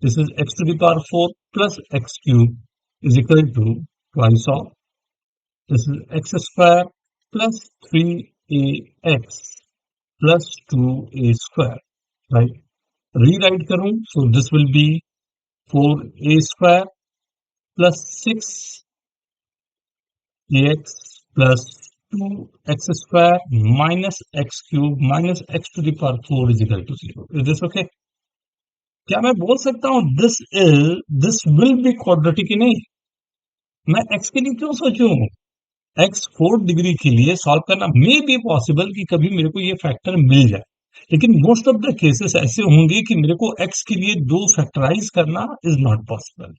this is x to the power 4 plus x cube is equal to twice of this is x square plus 3ax plus 2a square, right. Rewrite करूं so this will be 4a square plus 6ax plus 2x square minus x cube minus x to the power 4 is equal to 0। Is this okay? क्या मैं बोल सकता हूं this will B quadratic? ही नहीं, मैं x के लिए क्यों सोचूं? x 4 डिग्री के लिए सॉल्व करना मे बी पॉसिबल कि कभी मेरे को ये फैक्टर मिल जाए, लेकिन मोस्ट ऑफ द केसेस ऐसे होंगे कि मेरे को x के लिए 2 फैक्टराइज करना इज नॉट पॉसिबल।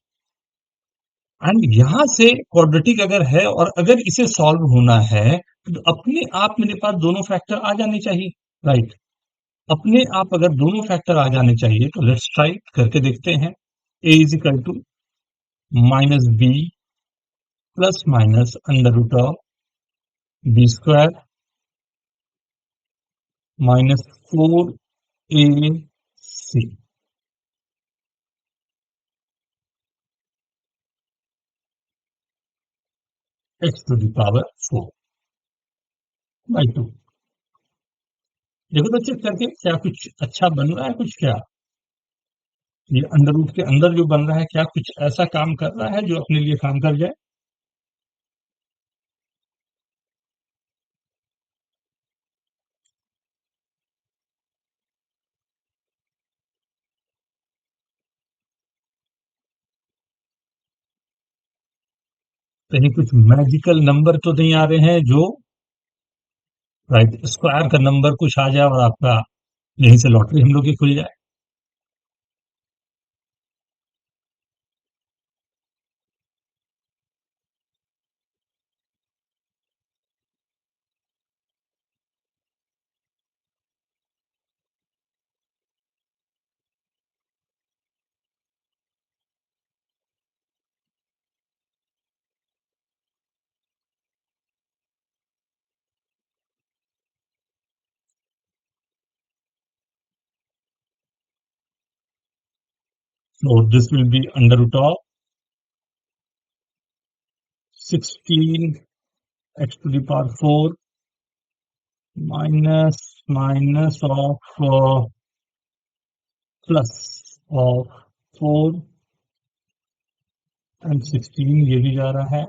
एंड यहां से क्वाड्रेटिक अगर है और अगर इसे सॉल्व होना है तो अपने आप मेरे पास दोनों फैक्टर आ जाने चाहिए, राइट। अपने आप अगर दोनों फैक्टर आ जाने चाहिए तो लेट्स ट्राई करके देखते हैं। a is equal to minus b plus minus under root of b square minus 4ac x to the power 4 by 2। देखो तो चेक करके क्या कुछ अच्छा बन रहा है, कुछ क्या ये अंडर रूट के अंदर जो बन रहा है क्या कुछ ऐसा काम कर रहा है जो अपने लिए काम कर जाए? कहीं कुछ मैजिकल नंबर तो नहीं आ रहे हैं जो, राइट, स्क्वायर का नंबर कुछ आ जाए और आपका यहीं से लॉटरी हम लोग की खुल जाए? So this will be under root of 16 x to the power 4 minus of plus of 4 and 16, ये भी जा रहा है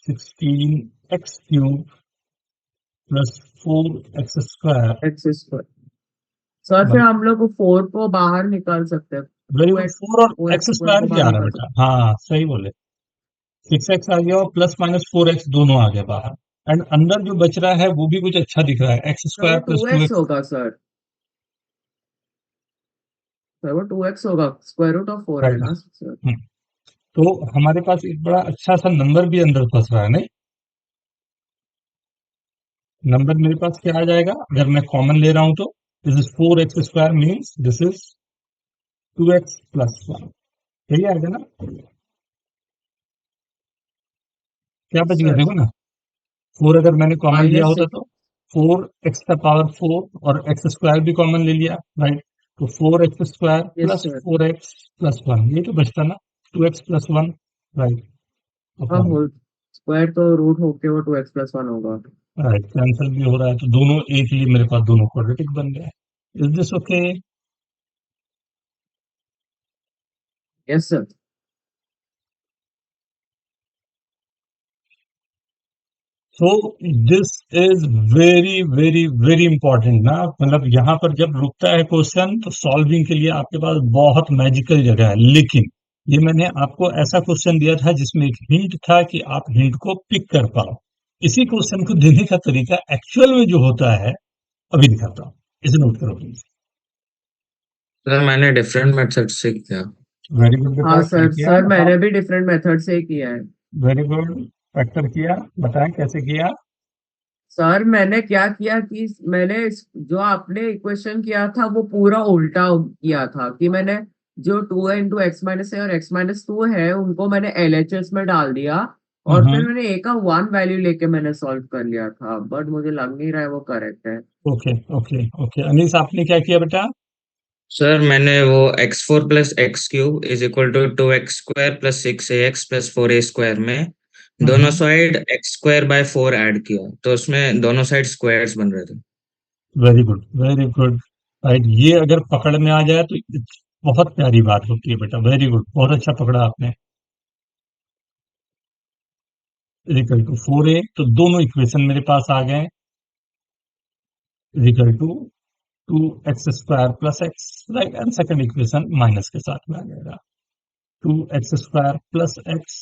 16x cube plus 4x square. X square. Sir फिर हम लोग 4 को बाहर निकाल सकते हैं। वेरी 2x 4 और को x x स्क्वायर स्क्वायर को भी बाहर आ रहा है निकाल बेटा, हाँ सही बोले। 6x आ गया और प्लस माइनस 4x दोनों आ गया बाहर, एंड अंदर जो बच रहा है वो भी कुछ अच्छा दिख रहा है, x सकते हैं। स्क्वायर वो प्लस 2x 2x। होगा सर। सर वो 2x होगा, स्क्वायर रूट ऑफ 4 है राइट, ना सर। तो हमारे पास एक बड़ा अच्छा सा नंबर भी अंदर फंस रहा है, नहीं? नंबर मेरे पास क्या आ जाएगा अगर मैं कॉमन ले रहा हूं तो this is 4x square means this is 2x plus 1, यही आएगा ना? क्या बच गया सर देखो ना, 4 अगर मैंने कॉमन लिया माइनस होता तो 4x का पावर 4 और x स्क्वायर भी कॉमन ले लिया, राइट। तो 4x square yes plus sir. 4x plus 1, ये तो बचता ना 2x प्लस 1, राइट, हाँ अपॉन, होल स्क्वायर तो रूट होके वो 2x प्लस 1 होगा। राइट, कैंसिल भी हो रहा है तो दोनों एक लिए मेरे पास दोनों क्वाड्रेटिक बन गए। Is this okay? Yes sir. So this is very very very important ना, मतलब यहाँ पर जब रुकता है क्वेश्चन तो सॉल्विंग के लिए आपके पास बहुत मैजिकल जगह है, लेकिन ये मैंने आपको ऐसा क्वेश्चन दिया था जिसमें एक हिंट था कि आप हिंट को पिक कर पाओ। इसी क्वेश्चन को देने का तरीका एक्चुअल में जो होता है अभी दिखाता हूँ, इसे नोट करो प्लीज। सर मैंने डिफरेंट मेथड से किया। वेरी गुड बेटा, हाँ क्या सर, किया सर बताओ? मैंने भी डिफरेंट मेथड से किया है। वेरी गुड, फैक्टर किया, बताएं कैसे किया? सर मैंने क्या किया कि मैंने जो आपने इक्वेशन किया था वो पूरा उल्टा किया था कि मैंने जो 2 into x - a और x-2 है उनको मैंने LHS में डाल दिया और फिर हम्म। मैंने a का 1 वैल्यू लेके मैंने सॉल्व कर लिया था, बट मुझे लग नहीं रहा है वो करेक्ट है। ओके ओके ओके, अनीस आपने क्या किया बेटा? सर मैंने वो x4 plus x cube is equal to 2x² plus 6ax plus 4a² में दोनों साइड x² by 4 ऐड किया, तो उसमें दोनों साइड स्क्वायर्स बन रहे थे। Very good very good. Right, ये अगर पकड़ में आ जाए तो बहुत प्यारी बात होती है बेटा। वेरी गुड, बहुत अच्छा पकड़ा आपने। इक्वल टू 4a, तो दोनों इक्वेशन मेरे पास आ गए। Equal to 2x² plus x, right, and second equation minus के साथ में आ जाएगा। 2x² plus x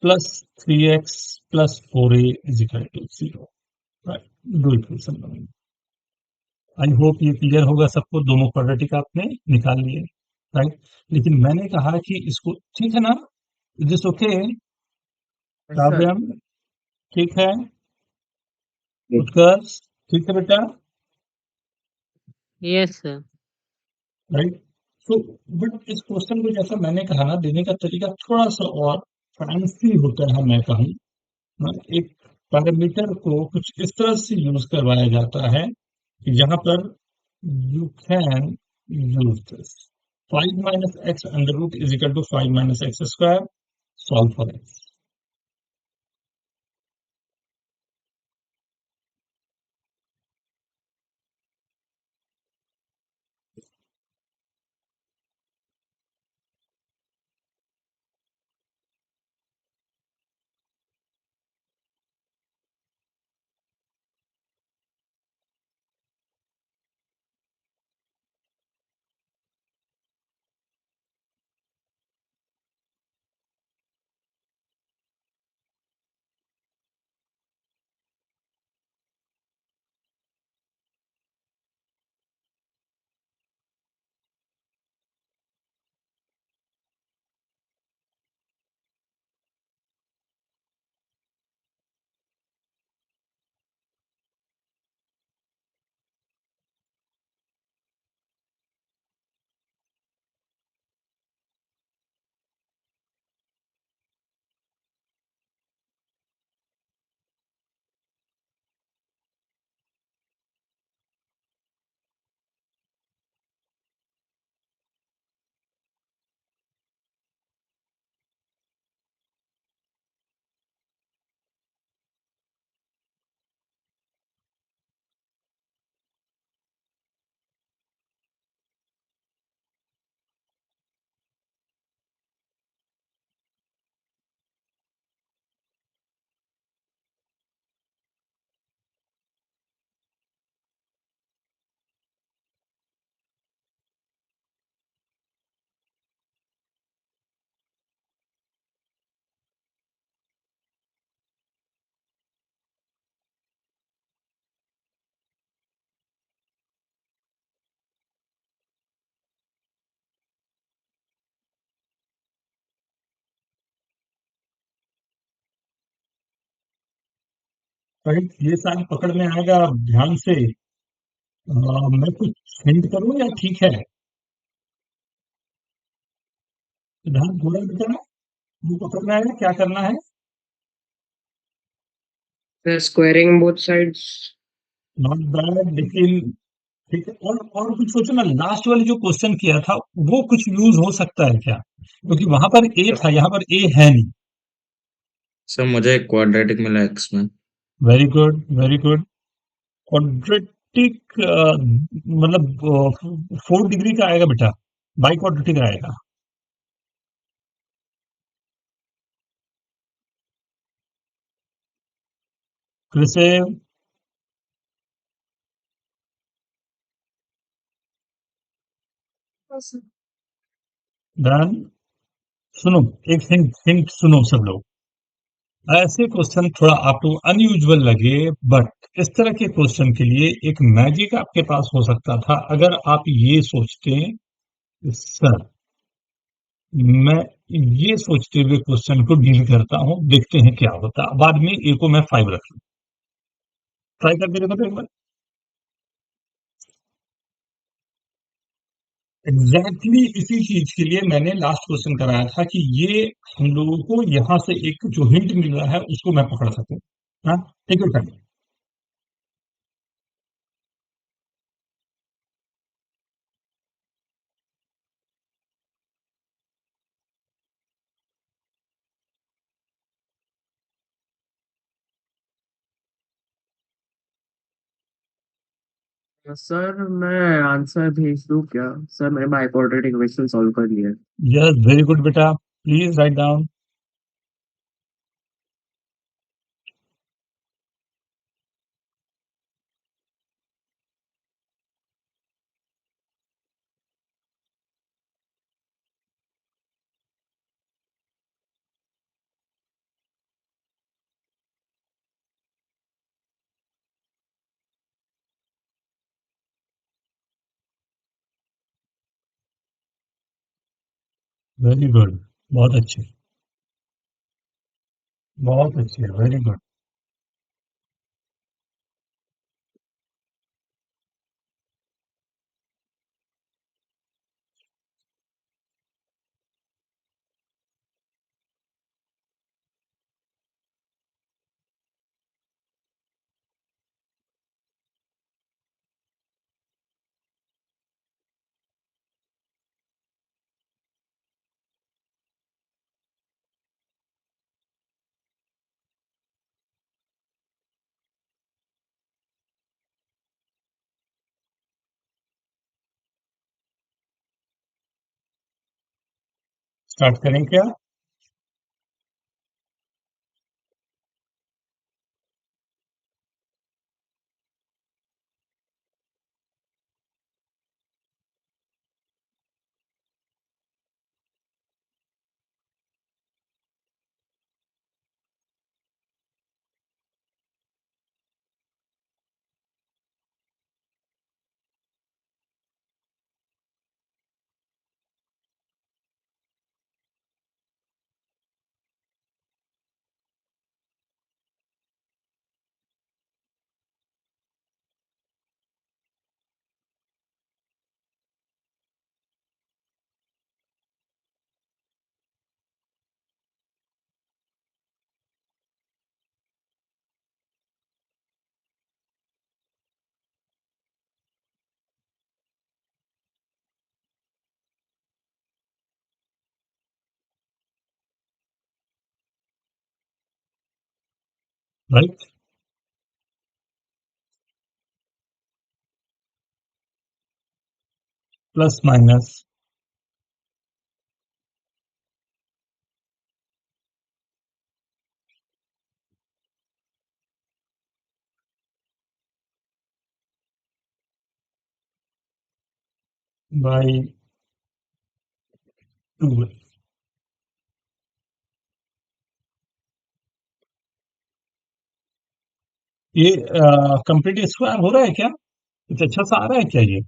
plus 3x plus 4a is equal to 0। Right, दो इक्वेशन बनेंगे। आई होप ये क्लियर होगा सबको, दोनों क्वाड्रेटिक आपने निकाल लिए। राइट, लेकिन मैंने कहा कि इसको, ठीक है ना, दिस ओके सर काव्यम, ठीक है, Yes. उत्कर्ष, ठीक है बेटा। Yes, sir. राइट, तो बट इस क्वेश्चन को जैसा मैंने कहा ना, देने का तरीका थोड़ा सा और फैंसी होता है, मैं कहूँ ना। एक पैरामीटर को कुछ इस तरह से यूज करवाया जाता है कि जहां पर you can use this 5 minus x under root is equal to 5 minus x square, solve for x. Right, ये सारी पकड़ में आएगा, आप ध्यान से। मैं कुछ हिंट करूं या ठीक है? सिद्धांत बोला बेटा, वो पकड़ में आएगा, क्या करना है? Squaring both sides. Not bad, लेकिन ठीक है। और कुछ सोचो ना, लास्ट वाले जो क्वेश्चन किया था वो कुछ यूज हो सकता है क्या? क्योंकि वहां पर ए था, यहाँ पर ए है नहीं। सर मुझे क्वाड्रेटिक मिला एक्स में। Very good very good. Quadratic मतलब 4 डिग्री का आएगा बेटा, बाई क्वाड्रेटिक आएगा। फिर से हाँ सर। डन। सुनो, एक हिंट हिंट सुनो सब लोग। ऐसे क्वेश्चन थोड़ा आपको अनयूजुअल लगे, बट इस तरह के क्वेश्चन के लिए एक मैजिक आपके पास हो सकता था अगर आप ये सोचते, सर मैं ये सोचते हुए क्वेश्चन को डील करता हूं, देखते हैं क्या होता है, बाद में ए को मैं 5 रख लूं। ट्राई करके देखो तो एक बार। एग्जैक्टली इसी चीज के लिए मैंने लास्ट क्वेश्चन कराया था कि ये हम लोगों को यहाँ से एक जो हिंट मिल रहा है उसको मैं पकड़ सकूं। हाँ, ठीक है। सर मैं आंसर भेज दूं क्या? सर मैं बाई क्वाड्रेटिक इक्वेशन सॉल्व कर लिया है। यस, वेरी गुड बेटा, please write down. Very good, बहुत अच्छे, बहुत अच्छे, वेरी गुड। स्टार्ट करें क्या? Right, plus minus by 2। ये कंप्लीट स्क्वायर हो रहा है क्या? कुछ अच्छा सा आ रहा है क्या ये?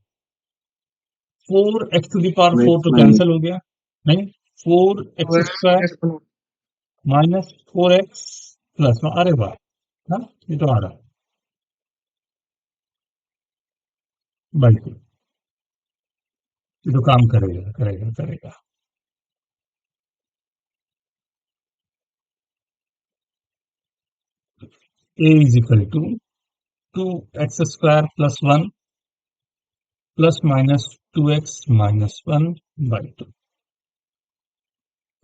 4x to the power 4 X तो minus कैंसिल हो गया। नहीं, 4x square minus 4x plus, अरे वाह, हाँ ये तो आ रहा है बाई 2। ये तो काम करेगा करेगा करेगा। a is equal to 2x square plus 1 plus minus 2x minus 1 by 2।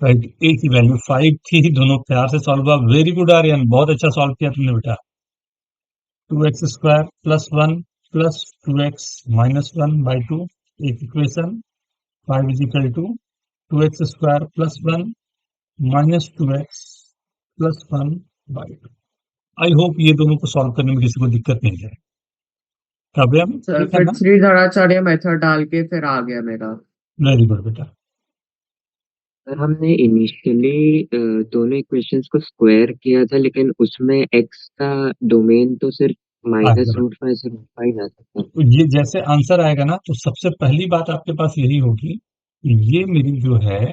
Right, a की वैल्यू 5 थी, दोनों प्यार से सॉल्व हुआ। वेरी गुड आर्यन, बहुत अच्छा सॉल्व किया तुमने बेटा। 2x square plus 1 plus 2x minus 1 by 2, एक equation. 5 is equal to 2x square plus 1 minus 2x plus 1 by 2। I hope ये दोनों को सॉल्व करने में किसी को दिक्कत नहीं है। काव्यम, सर ठीक है फिर ना? त्रिधराचार्य मेथड डाल के फिर आ गया मेरा। वेरी गुड बेटा। सर हमने इनिशियली दोनों इक्वेशंस को स्क्वायर किया था, लेकिन उसमें x का डोमेन तो सिर्फ माइनस आएगा, रूट फाइव से रूट फाइव आता था। तो ये जैसे आंसर आएगा ना, तो सबसे पहली बात आपके पास यही होगी कि ये मेरी जो है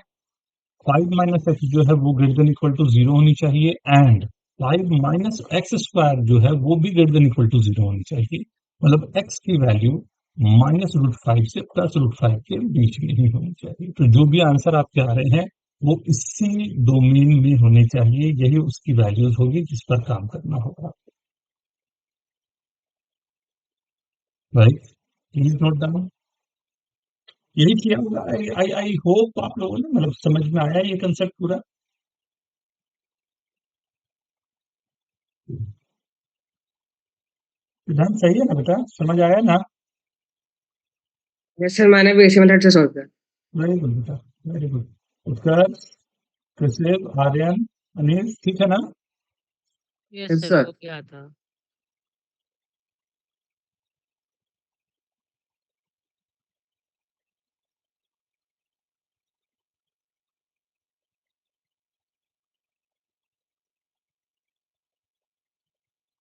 5 माइनस एक्स जो है वो ग्रेटर देन इक्वल टू 0 होनी चाहिए, एंड 5 माइनस एक्स स्क्वायर जो है वो भी ग्रेटर देन इक्वल टू 0 होनी चाहिए। मतलब एक्स की वैल्यू -√5 से +√5 के बीच में ही होनी चाहिए। तो जो भी आंसर आप चाह रहे हैं वो इसी डोमेन में होने चाहिए, यही उसकी वैल्यूज होगी जिस पर काम करना होगा। Right, please note down. यही किया होगा। आई आई आई होप आप लोगों ने मतलब समझ में आया ये कंसेप्ट पूरा। सिद्धांत सही है ना बेटा, समझ आया ना? यस सर, मैंने भी इसी मेथड से सॉल्व किया। वेरी गुड बेटा, वेरी गुड। उत्कर्ष, कृषिव, आर्यन, अनिल, ठीक है ना? Yes yes sir, sir. वो क्या था?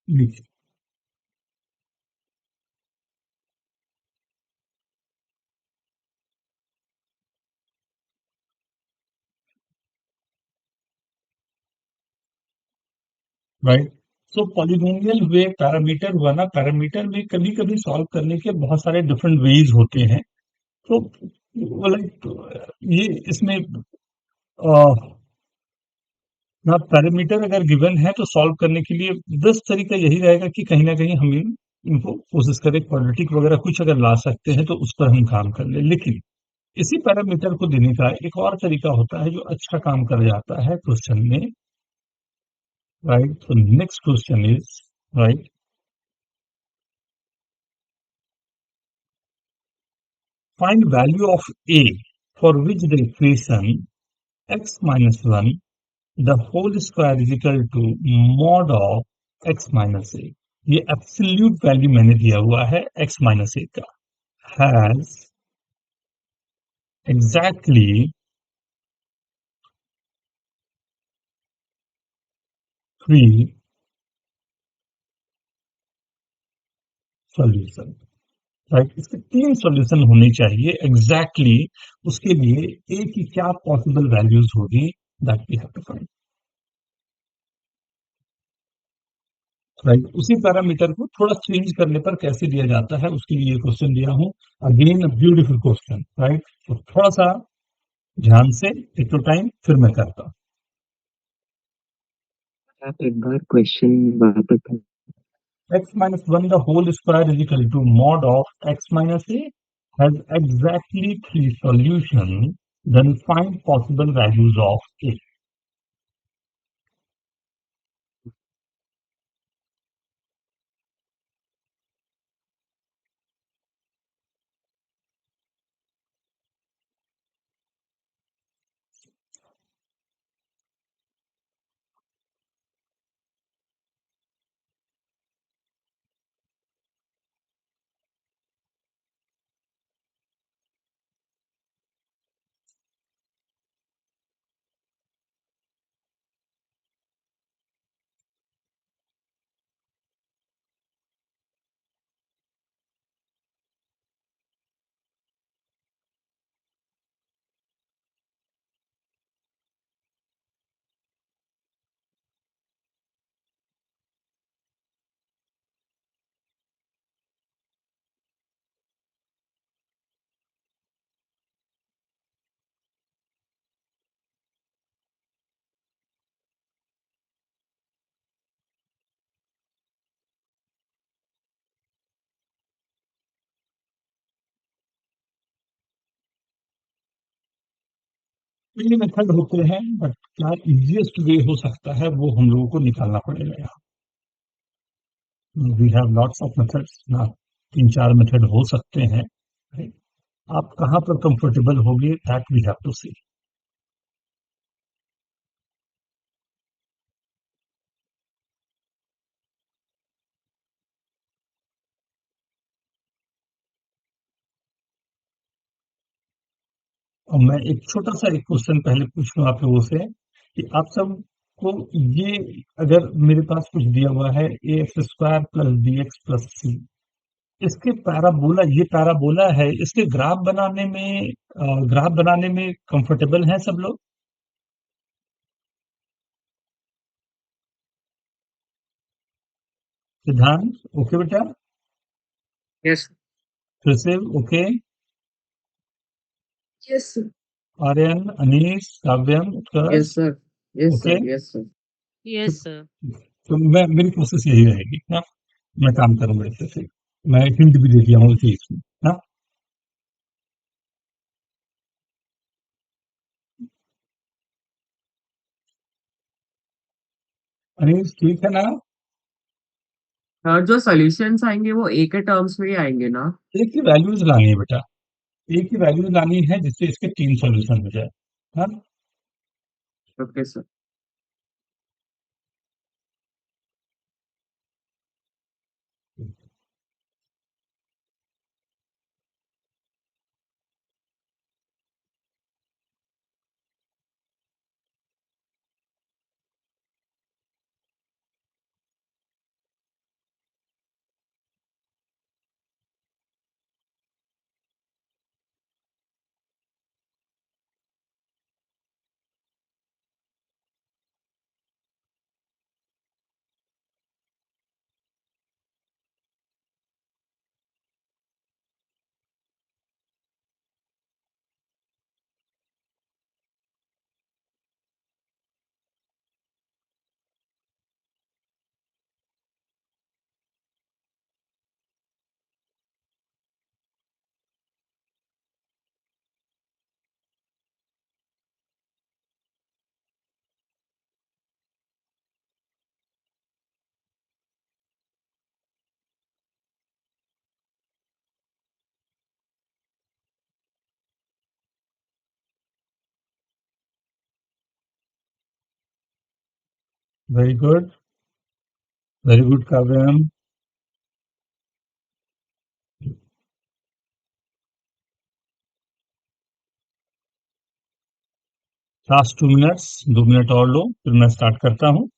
लीजिए। राइट, सो पॉलिनोमियल वे पैरामीटर हुआ ना, पैरामीटर में कभी कभी सॉल्व करने के बहुत सारे डिफरेंट वेज होते हैं। तो लाइक ये इसमें ना पैरामीटर अगर गिवन है तो सॉल्व करने के लिए बेस्ट तरीका यही रहेगा कि कहीं ना कहीं हम इनको कोशिश करें, क्वाड्रेटिक वगैरह कुछ अगर ला सकते हैं तो उस पर हम काम कर लें। लेकिन इसी पैरामीटर को देने का एक और तरीका होता है जो अच्छा काम कर जाता है क्वेश्चन में। राइट, तो next question is right, find value of a for which the equation x minus 1 the whole square is equal to mod of x minus a। ये एब्सोल्यूट वैल्यू मैंने दिया हुआ है x माइनस ए का, has exactly 3 solution. Right, इसके 3 solution होने चाहिए exactly उसके लिए a की क्या पॉसिबल वैल्यूज होगी, that we have to find. Right, उसी पैरामीटर को थोड़ा चेंज करने पर कैसे दिया जाता है उसके लिए क्वेश्चन दिया हूं। Again beautiful question. राइट, तो थोड़ा सा ध्यान से, टेक टू टाइम, फिर मैं करता हूं। आप एक बार क्वेश्चन वापस x minus 1 the whole square is equal to mod of x minus a has exactly 3 solutions, then find possible values of a। ये मेथड होते हैं, बट क्या इजिएस्ट वे हो सकता है वो हम लोगों को निकालना पड़ेगा। यहाँ we have lots of methods ना, 3-4 मेथड हो सकते हैं। right? आप कहाँ पर कंफर्टेबल होगे, दैट वी हैव टू सी। और मैं एक छोटा सा एक क्वेश्चन पहले पूछ लूं आप लोगों से कि आप सब को ये, अगर मेरे पास कुछ दिया हुआ है A X square plus B X plus C, इसके पैराबोला, ये पैराबोला है, इसके ग्राफ बनाने में कंफर्टेबल हैं सब लोग? सिद्धांत, ओके बेटा? यस। फिर से okay, Yes, sir. Aryan, Anish, Kavyam, Utkarsh, Yes, sir. Yes, okay. sir. Yes, sir. Yes, sir. तो मेरी कोशिश यही रहेगी, हाँ, मैं काम करूंगा इससे, ठीक। मैं हिंट भी दे दिया हूँ इसी इसमें, हाँ। अनीश ठीक है ना? हाँ, जो सॉल्यूशंस आएंगे वो ए के टर्म्स में ही आएंगे ना? एक की वैल्यूज लानी है बेटा, एक की वैल्यूज लानी है जिससे इसके 3 सॉल्यूशन हो जाए, हाँ। Okay sir. Very good Kavyam. Last 2 minutes, 2 minute और लो, फिर मैं स्टार्ट करता हूँ।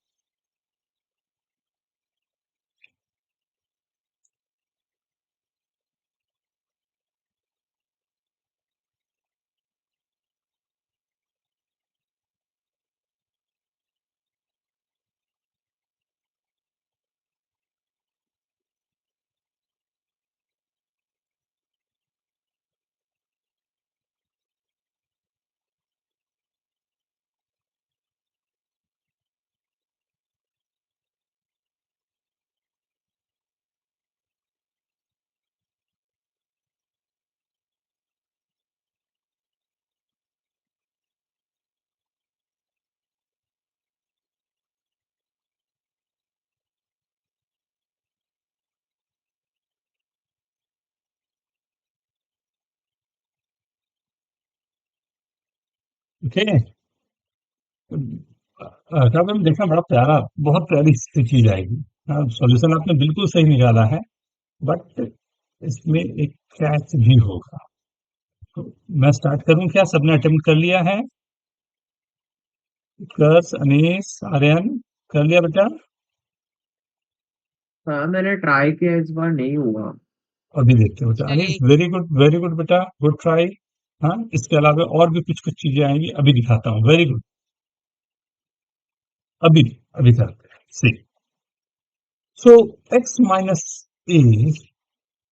ओके, काव्यम देखना बड़ा प्यारा, बहुत प्यारी सी चीज आएगी। सॉल्यूशन आपने बिल्कुल सही निकाला है, बट इसमें एक कैच भी होगा। तो मैं स्टार्ट करूं क्या? सबने अटेम्प्ट कर लिया है? उत्कर्ष, अनीश, आर्यन, कर लिया बेटा? हाँ, मैंने ट्राई किया, इस बार नहीं हुआ। अभी देखते हो बेटा। अनीश चलिए। वेरी गुड बेटा, गुड ट्राई। हाँ, इसके अलावा और भी कुछ कुछ चीजें आएंगी, अभी दिखाता हूँ। वेरी गुड, अभी अभी करते हैं। See, so x minus A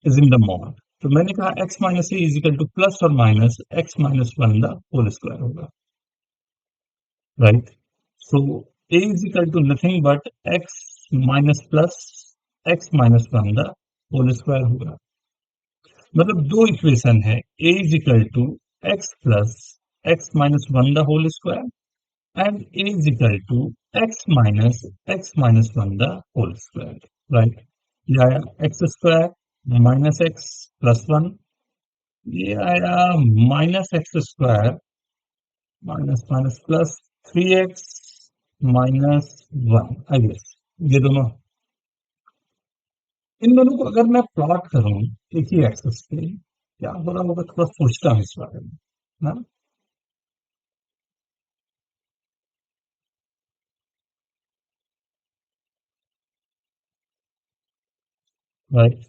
is in the mod. तो मैंने कहा x minus A is equal to plus और minus x minus 1 the whole square होगा, right? So a is equal to nothing but x minus plus x minus 1 the whole square होगा। मतलब दो equation है, a is equal to x plus x minus 1 the whole square and a is equal to x minus 1 the whole square, right? ये आया x square minus x plus 1, ये आया minus x square minus minus plus 3x minus 1, I guess ये दोनों। इन दोनों को अगर मैं प्लॉट करूं एक ही एक्सेस पे, क्या हो रहा होगा? थोड़ा सोचता हूँ इस बारे में, ना, राइट?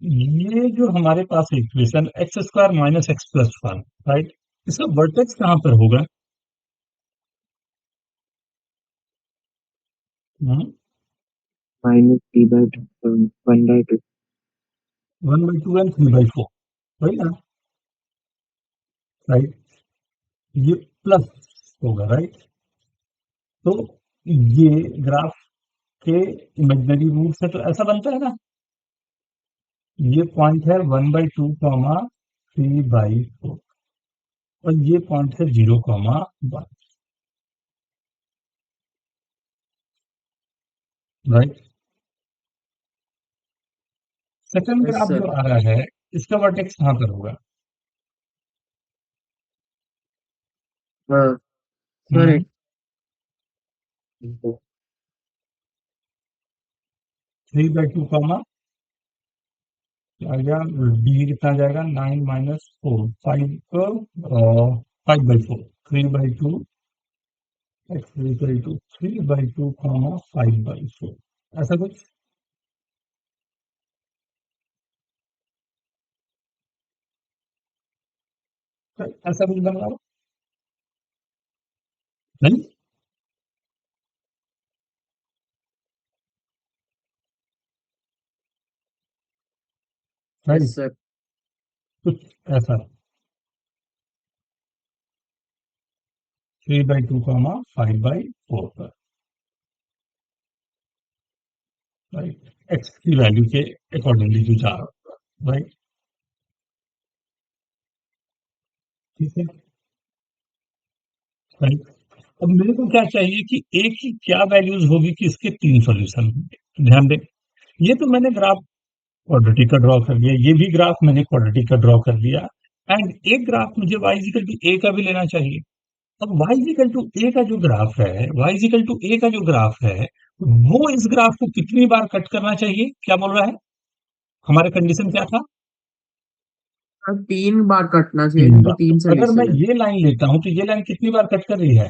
ये जो हमारे पास equation X square minus x plus 1, right, इसका वर्टेक्स कहाँ पर होगा? Hmm, minus 3 by 2, 1 by 2. 1/2 and 3/4, वही ना, राइट। ये प्लस होगा, राइट। तो ये ग्राफ के इमेजिनरी रूट से तो ऐसा बनता है ना, ये पॉइंट है 1/2 कॉमा 3/4 और ये पॉइंट है 0,1, right. Second yes graph sir. जो आ रहा है, इसका वर्टेक्स कहाँ पर होगा? हाँ सर 3/2 कॉमा आ गया, डी कितना जाएगा, 9 माइनस 4, 5/4, 3/2 x 3/2, 3/2 कॉमा 5/4, ऐसा कुछ। ऐसा कुछ बन रहा है, नहीं? Right, sir. कुछ ऐसा 3/2 कॉमा 5/4 पर, राइट, एक्स की वैल्यू के अकॉर्डिंगली जो जा रहा है, राइट, ठीक है, राइट। अब मेरे को क्या चाहिए कि ए की क्या वैल्यूज होगी कि इसके 3 सॉल्यूशन होंगे। तो ध्यान दें, ये तो मैंने ग्राफ क्वाड्रेटिक का ड्रॉ कर लिया, ये भी ग्राफ मैंने क्वाड्रेटिक का ड्रॉ कर लिया, एंड एक ग्राफ मुझे y इक्वल टू ए का भी लेना चाहिए। अब y इक्वल टू ए का जो ग्राफ है, y इक्वल टू ए का जो ग्राफ है, वो इस ग्राफ को कितनी बार कट करना चाहिए? क्या बोल रहा है, हमारा कंडीशन क्या था? सर 3 बार कटना चाहिए 3 क्योंकि बार। 3 तो अगर मैं सोल्यूशन है। ये लाइन लेता हूं तो ये लाइन कितनी बार कट कर रही है?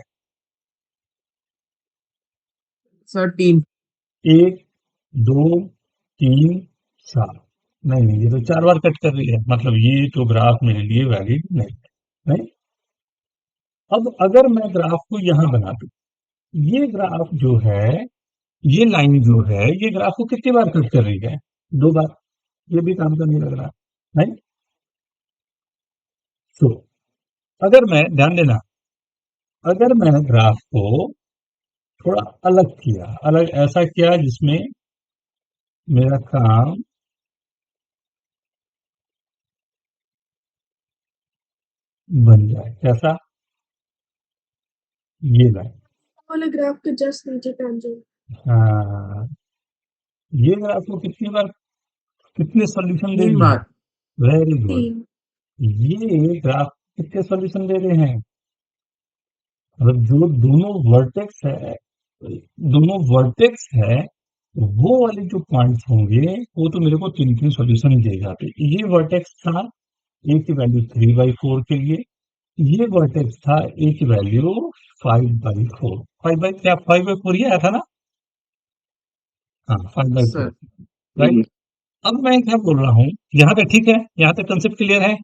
सर 3। 1, 2, 3, 4। नहीं, ये तो 4 बार कट कर रही है, मतलब ये तो ग्राफ मेरे लिए वैलिड नहीं है, नहीं। अब अगर मैं ग्राफ को यहां बना दूं, ये ग्राफ जो है, ये लाइन जो है, ये ग्राफ को कितनी बार कट कर रही है? 2 बार। ये भी काम का नहीं लग रहा, नहीं। तो अगर मैं, ध्यान देना, अगर मैं ग्राफ को थोड़ा अलग किया, अलग ऐसा किया जिसमें मेरा काम बन जाए, कैसा? ये लाइन, वाले ग्राफ के जस्ट नीचे टेंजेंट। हाँ, ये ग्राफ को कितनी बार, कितने सॉल्यूशन दे 3 रही है? बार। Very good. 3। ये ग्राफ कितने सॉल्यूशन दे रहे हैं? मतलब जो दोनों वर्टेक्स है, दोनों वर्टेक्स है, वो वाले जो पॉइंट्स होंगे वो तो मेरे को 3 सॉल्यूशन देगा। तो ये वर्टेक्स था ए की वैल्यू 3/4 के लिए, ये वर्टेक्स था ए की वैल्यू 5/4, 5/4 ही आया था ना? हाँ, 5/4, सर राइट। अब मैं क्या बोल रहा हूँ, यहाँ तक ठीक है, यहाँ तक कंसेप्ट क्लियर है,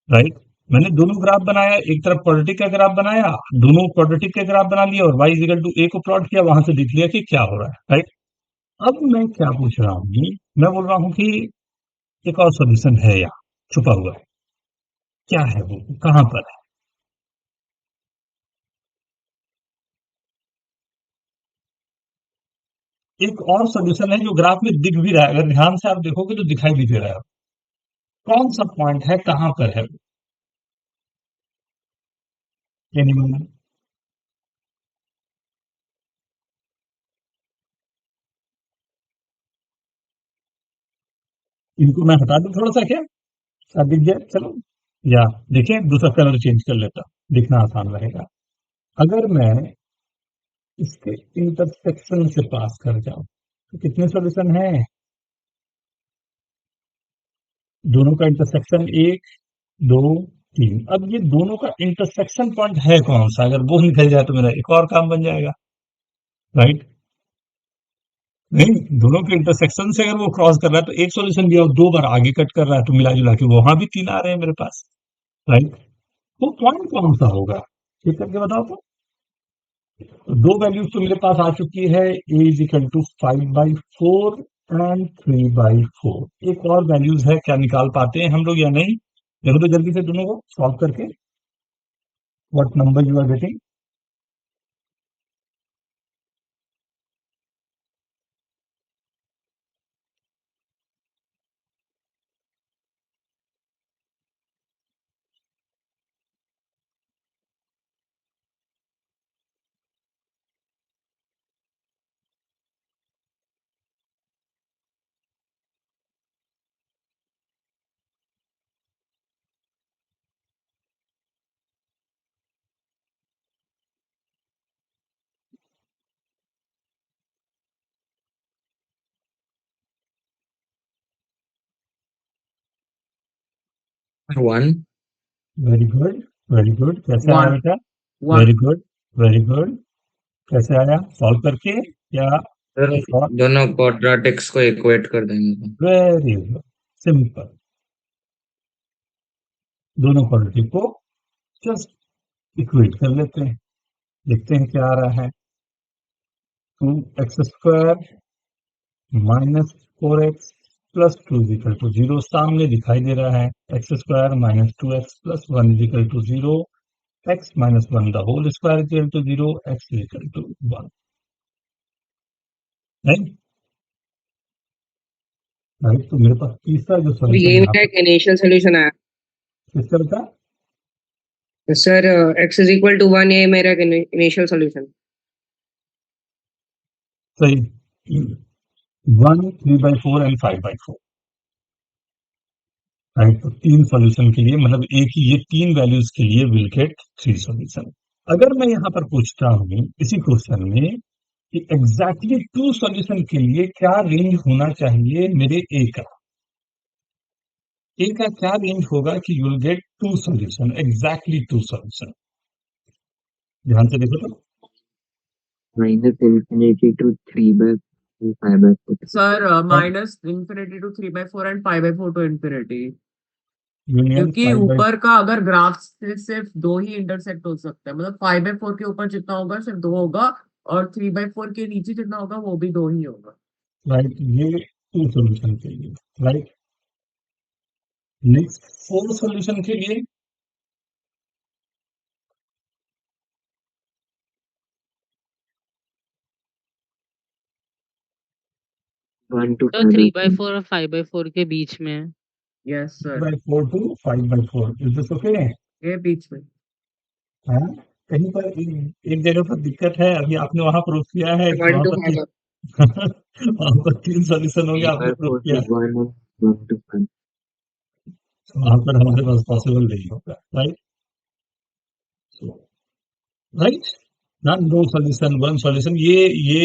राइट। मैंने दोनों ग्राफ बनाया, एक तरफ क्वाड्रेटिक का ग्राफ बनाया, दोनों क्वाड्रेटिक के ग्राफ बना लिया और y इक्वल टू ए को प्लॉट किया, वहां से देख लिया कि क्या हो रहा है, राइट। अब मैं क्या पूछ रहा हूँ, मैं बोल रहा हूँ कि एक और सॉल्यूशन है यहाँ छुपा हुआ है, क्या है वो, कहां पर है? एक और सॉल्यूशन है जो ग्राफ में दिख भी रहा है, अगर ध्यान से आप देखोगे तो दिखाई भी दे रहा है। कौन सा पॉइंट है, कहां पर है वो? Anyone? इनको मैं हटा दूं थोड़ा सा, क्या शायद दिख जाए, चलो, या देखिए दूसरा कलर चेंज कर लेता, दिखना आसान रहेगा। अगर मैं इसके इंटरसेक्शन से पास कर जाऊं तो कितने सॉल्यूशन है? दोनों का इंटरसेक्शन 1, 2, 3। अब ये दोनों का इंटरसेक्शन पॉइंट है कौन सा, अगर वो निकल जाए तो मेरा एक और काम बन जाएगा, राइट। नहीं, दोनों के इंटरसेक्शन से अगर वो क्रॉस कर रहा है तो एक सॉल्यूशन दिया और 2 बार आगे कट कर रहा है, तो मिला जुला के वहां भी 3 आ रहे हैं मेरे पास, राइट। वो पॉइंट कौन सा होगा, ठीक करके बताओ तो। 2 वैल्यूज तो मेरे पास आ चुकी है, ए इज इक्वल टू 5/4 एंड 3/4। एक और वैल्यूज है, क्या निकाल पाते हैं हम लोग या नहीं? देखो तो जल्दी से दोनों को सॉल्व करके, what number you are getting. 1 very good, very good. कैसे आया 1 बेटा? 1 वेरी गुड, वेरी गुड। कैसे आया? सॉल्व करके या सर, कुछ और? दोनों क्वाड्रेटिक्स को इक्वेट कर देंगे तो। Very good, simple. दोनों क्वाड्रेटिक को जस्ट इक्वेट कर लेते हैं, देखते हैं क्या आ रहा है। 2x² minus 4x plus 2 is equal to 0 सामने दिखाई दे रहा है। x² minus 2x plus 1 is equal to 0, x minus 1 the whole square equal to 0, x equal to 1। नहीं राइट, तो मेरे पास तीसरा जो और सॉल्यूशन ये यहाँ मेरा पर एक इनिशियल सोल्यूशन है किसका बता? Sir. x is equal to 1, ये मेरा इनिशियल सोल्यूशन। सही। 1, 3/4 एंड 5/4। राइट, तो तीन सॉल्यूशन के लिए, मतलब एक ही ये तीन वैल्यूज के लिए विल गेट 3 सॉल्यूशन। अगर मैं यहाँ पर पूछता हूँ इसी क्वेश्चन में कि एग्जैक्टली 2 सॉल्यूशन के लिए क्या रेंज होना चाहिए मेरे ए का, ए का क्या रेंज होगा कि you will get 2 solution, exactly 2 solution? ध्यान से देखो तो। -infinity to 3/5/4। सर और minus infinity to 3/4 and 5/4 to infinity. Union क्योंकि 5/4। ऊपर का अगर ग्राफ से सिर्फ दो ही इंटरसेक्ट हो सकता है, मतलब 5/4 के ऊपर जितना होगा सिर्फ दो होगा, और 3/4 के नीचे जितना होगा वो भी दो ही होगा। राइट, ये 2 सॉल्यूशन के लिए। राइट, नेक्स्ट 4 सॉल्यूशन के लिए 1 to तो 5/4। 3/4 और 5/4 के बीच में है। Yes sir, 3/4 to 5/4, is this okay? ये बीच में। हाँ, कहीं पर एक जगह पर दिक्कत है, अभी आपने वहां प्रूफ किया है कि 1 वहां to पर 5। वहां पर 3 सॉल्यूशन होंगे, आपने प्रूफ 3/4 किया। to 1 and 1 to 5। तो वहां पर हमारे पास पॉसिबल नहीं होगा। राइट, राइट ना, नो सॉल्यूशन वन सॉल्यूशन, ये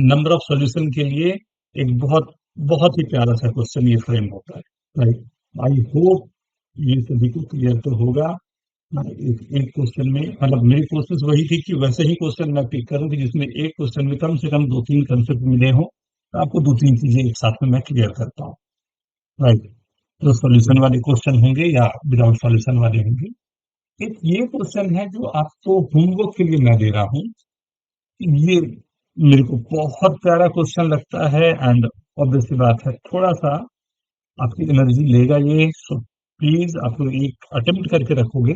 नंबर ऑफ सॉल्यूशन के लिए एक बहुत बहुत ही प्यारा सा क्वेश्चन ये फ्रेम होता है। राइट, आई होप ये सभी को क्लियर तो होगा। एक क्वेश्चन में, मतलब मेरी कोशिश वही थी कि वैसे ही क्वेश्चन मैं पिक करूं कि जिसमें एक क्वेश्चन में कम से कम 2-3 कंसेप्ट मिले हों, तो आपको 2-3 चीजें एक साथ में मैं क्लियर करता हूँ। राइट, जो सॉल्यूशन वाले क्वेश्चन होंगे या विदाउट सॉल्यूशन वाले होंगे। एक ये क्वेश्चन है जो आपको होमवर्क के लिए मैं दे रहा हूँ। ये मेरे को बहुत प्यारा क्वेश्चन लगता है, एंड ऑब्वियस सी बात है थोड़ा सा आपकी एनर्जी लेगा ये, सो प्लीज आप लोग एक अटेम्प्ट करके रखोगे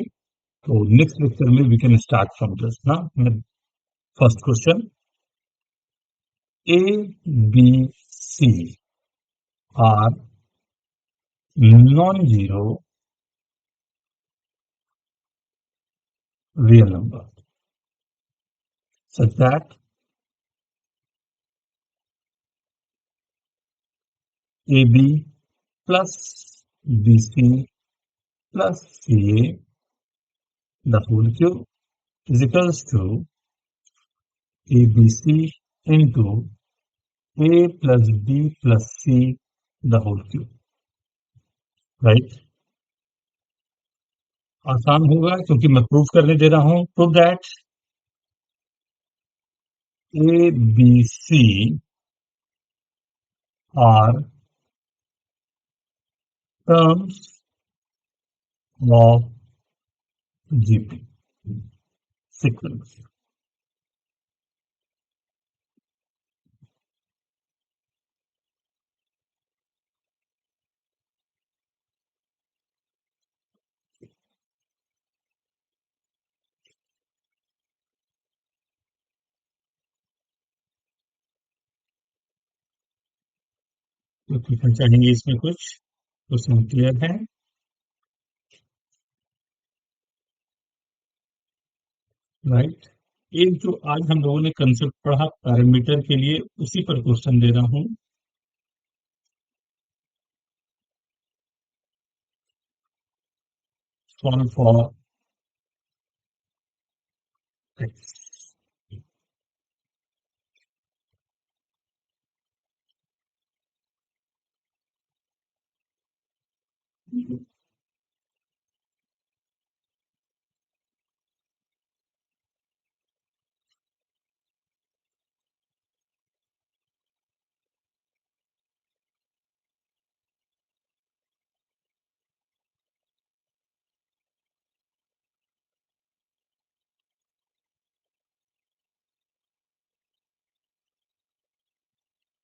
तो नेक्स्ट लेक्चर में we can start from this ना। First question, A B C are non zero real number such that AB plus BC plus CA the whole cube is equals to ABC into A plus B plus C the whole cube. Right, आसान होगा क्योंकि मैं proof करने दे रहा हूं। Prove that A B C are terms of GP sequence. तो लिखना चाहेंगे इसमें कुछ क्वेश्चन क्लियर है? राइट। एक जो आज हम लोगों ने कंसेप्ट पढ़ा पैरामीटर के लिए, उसी पर क्वेश्चन दे रहा हूं। Solve for x.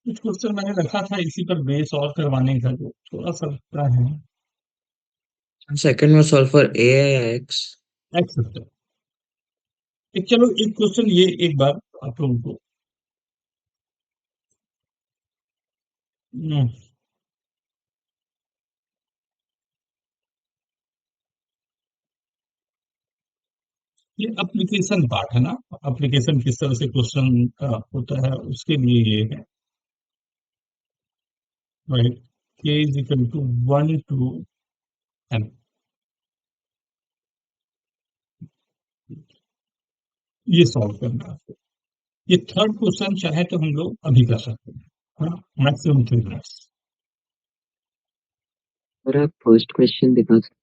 कुछ क्वेश्चन मैंने रखा था इसी पर बेस और करवाने का, जो थोड़ा सा लगता है सेकंड में सॉल्व फॉर ए है या एक्स? एक्स होता है। एक चलो एक क्वेश्चन ये एक बार आप लोगों को हम्म, ये एप्लीकेशन पार्ट है ना, एप्लीकेशन किस तरह से क्वेश्चन का होता है उसके लिए ये है। Right. k is equal to 1 to n। ये सॉल्व करना है आपको। ये थर्ड क्वेश्चन चाहे तो हम लोग अभी कर सकते हैं, हाँ, मैक्सिमम 3 मिनट्स। और आप फर्स्ट क्वेश्चन दिखा सकते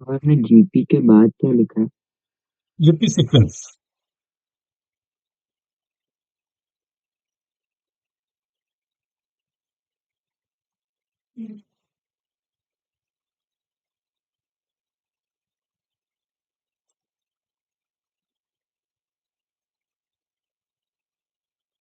और आपने जीपी के बाद क्या लिखा है? UP sequence.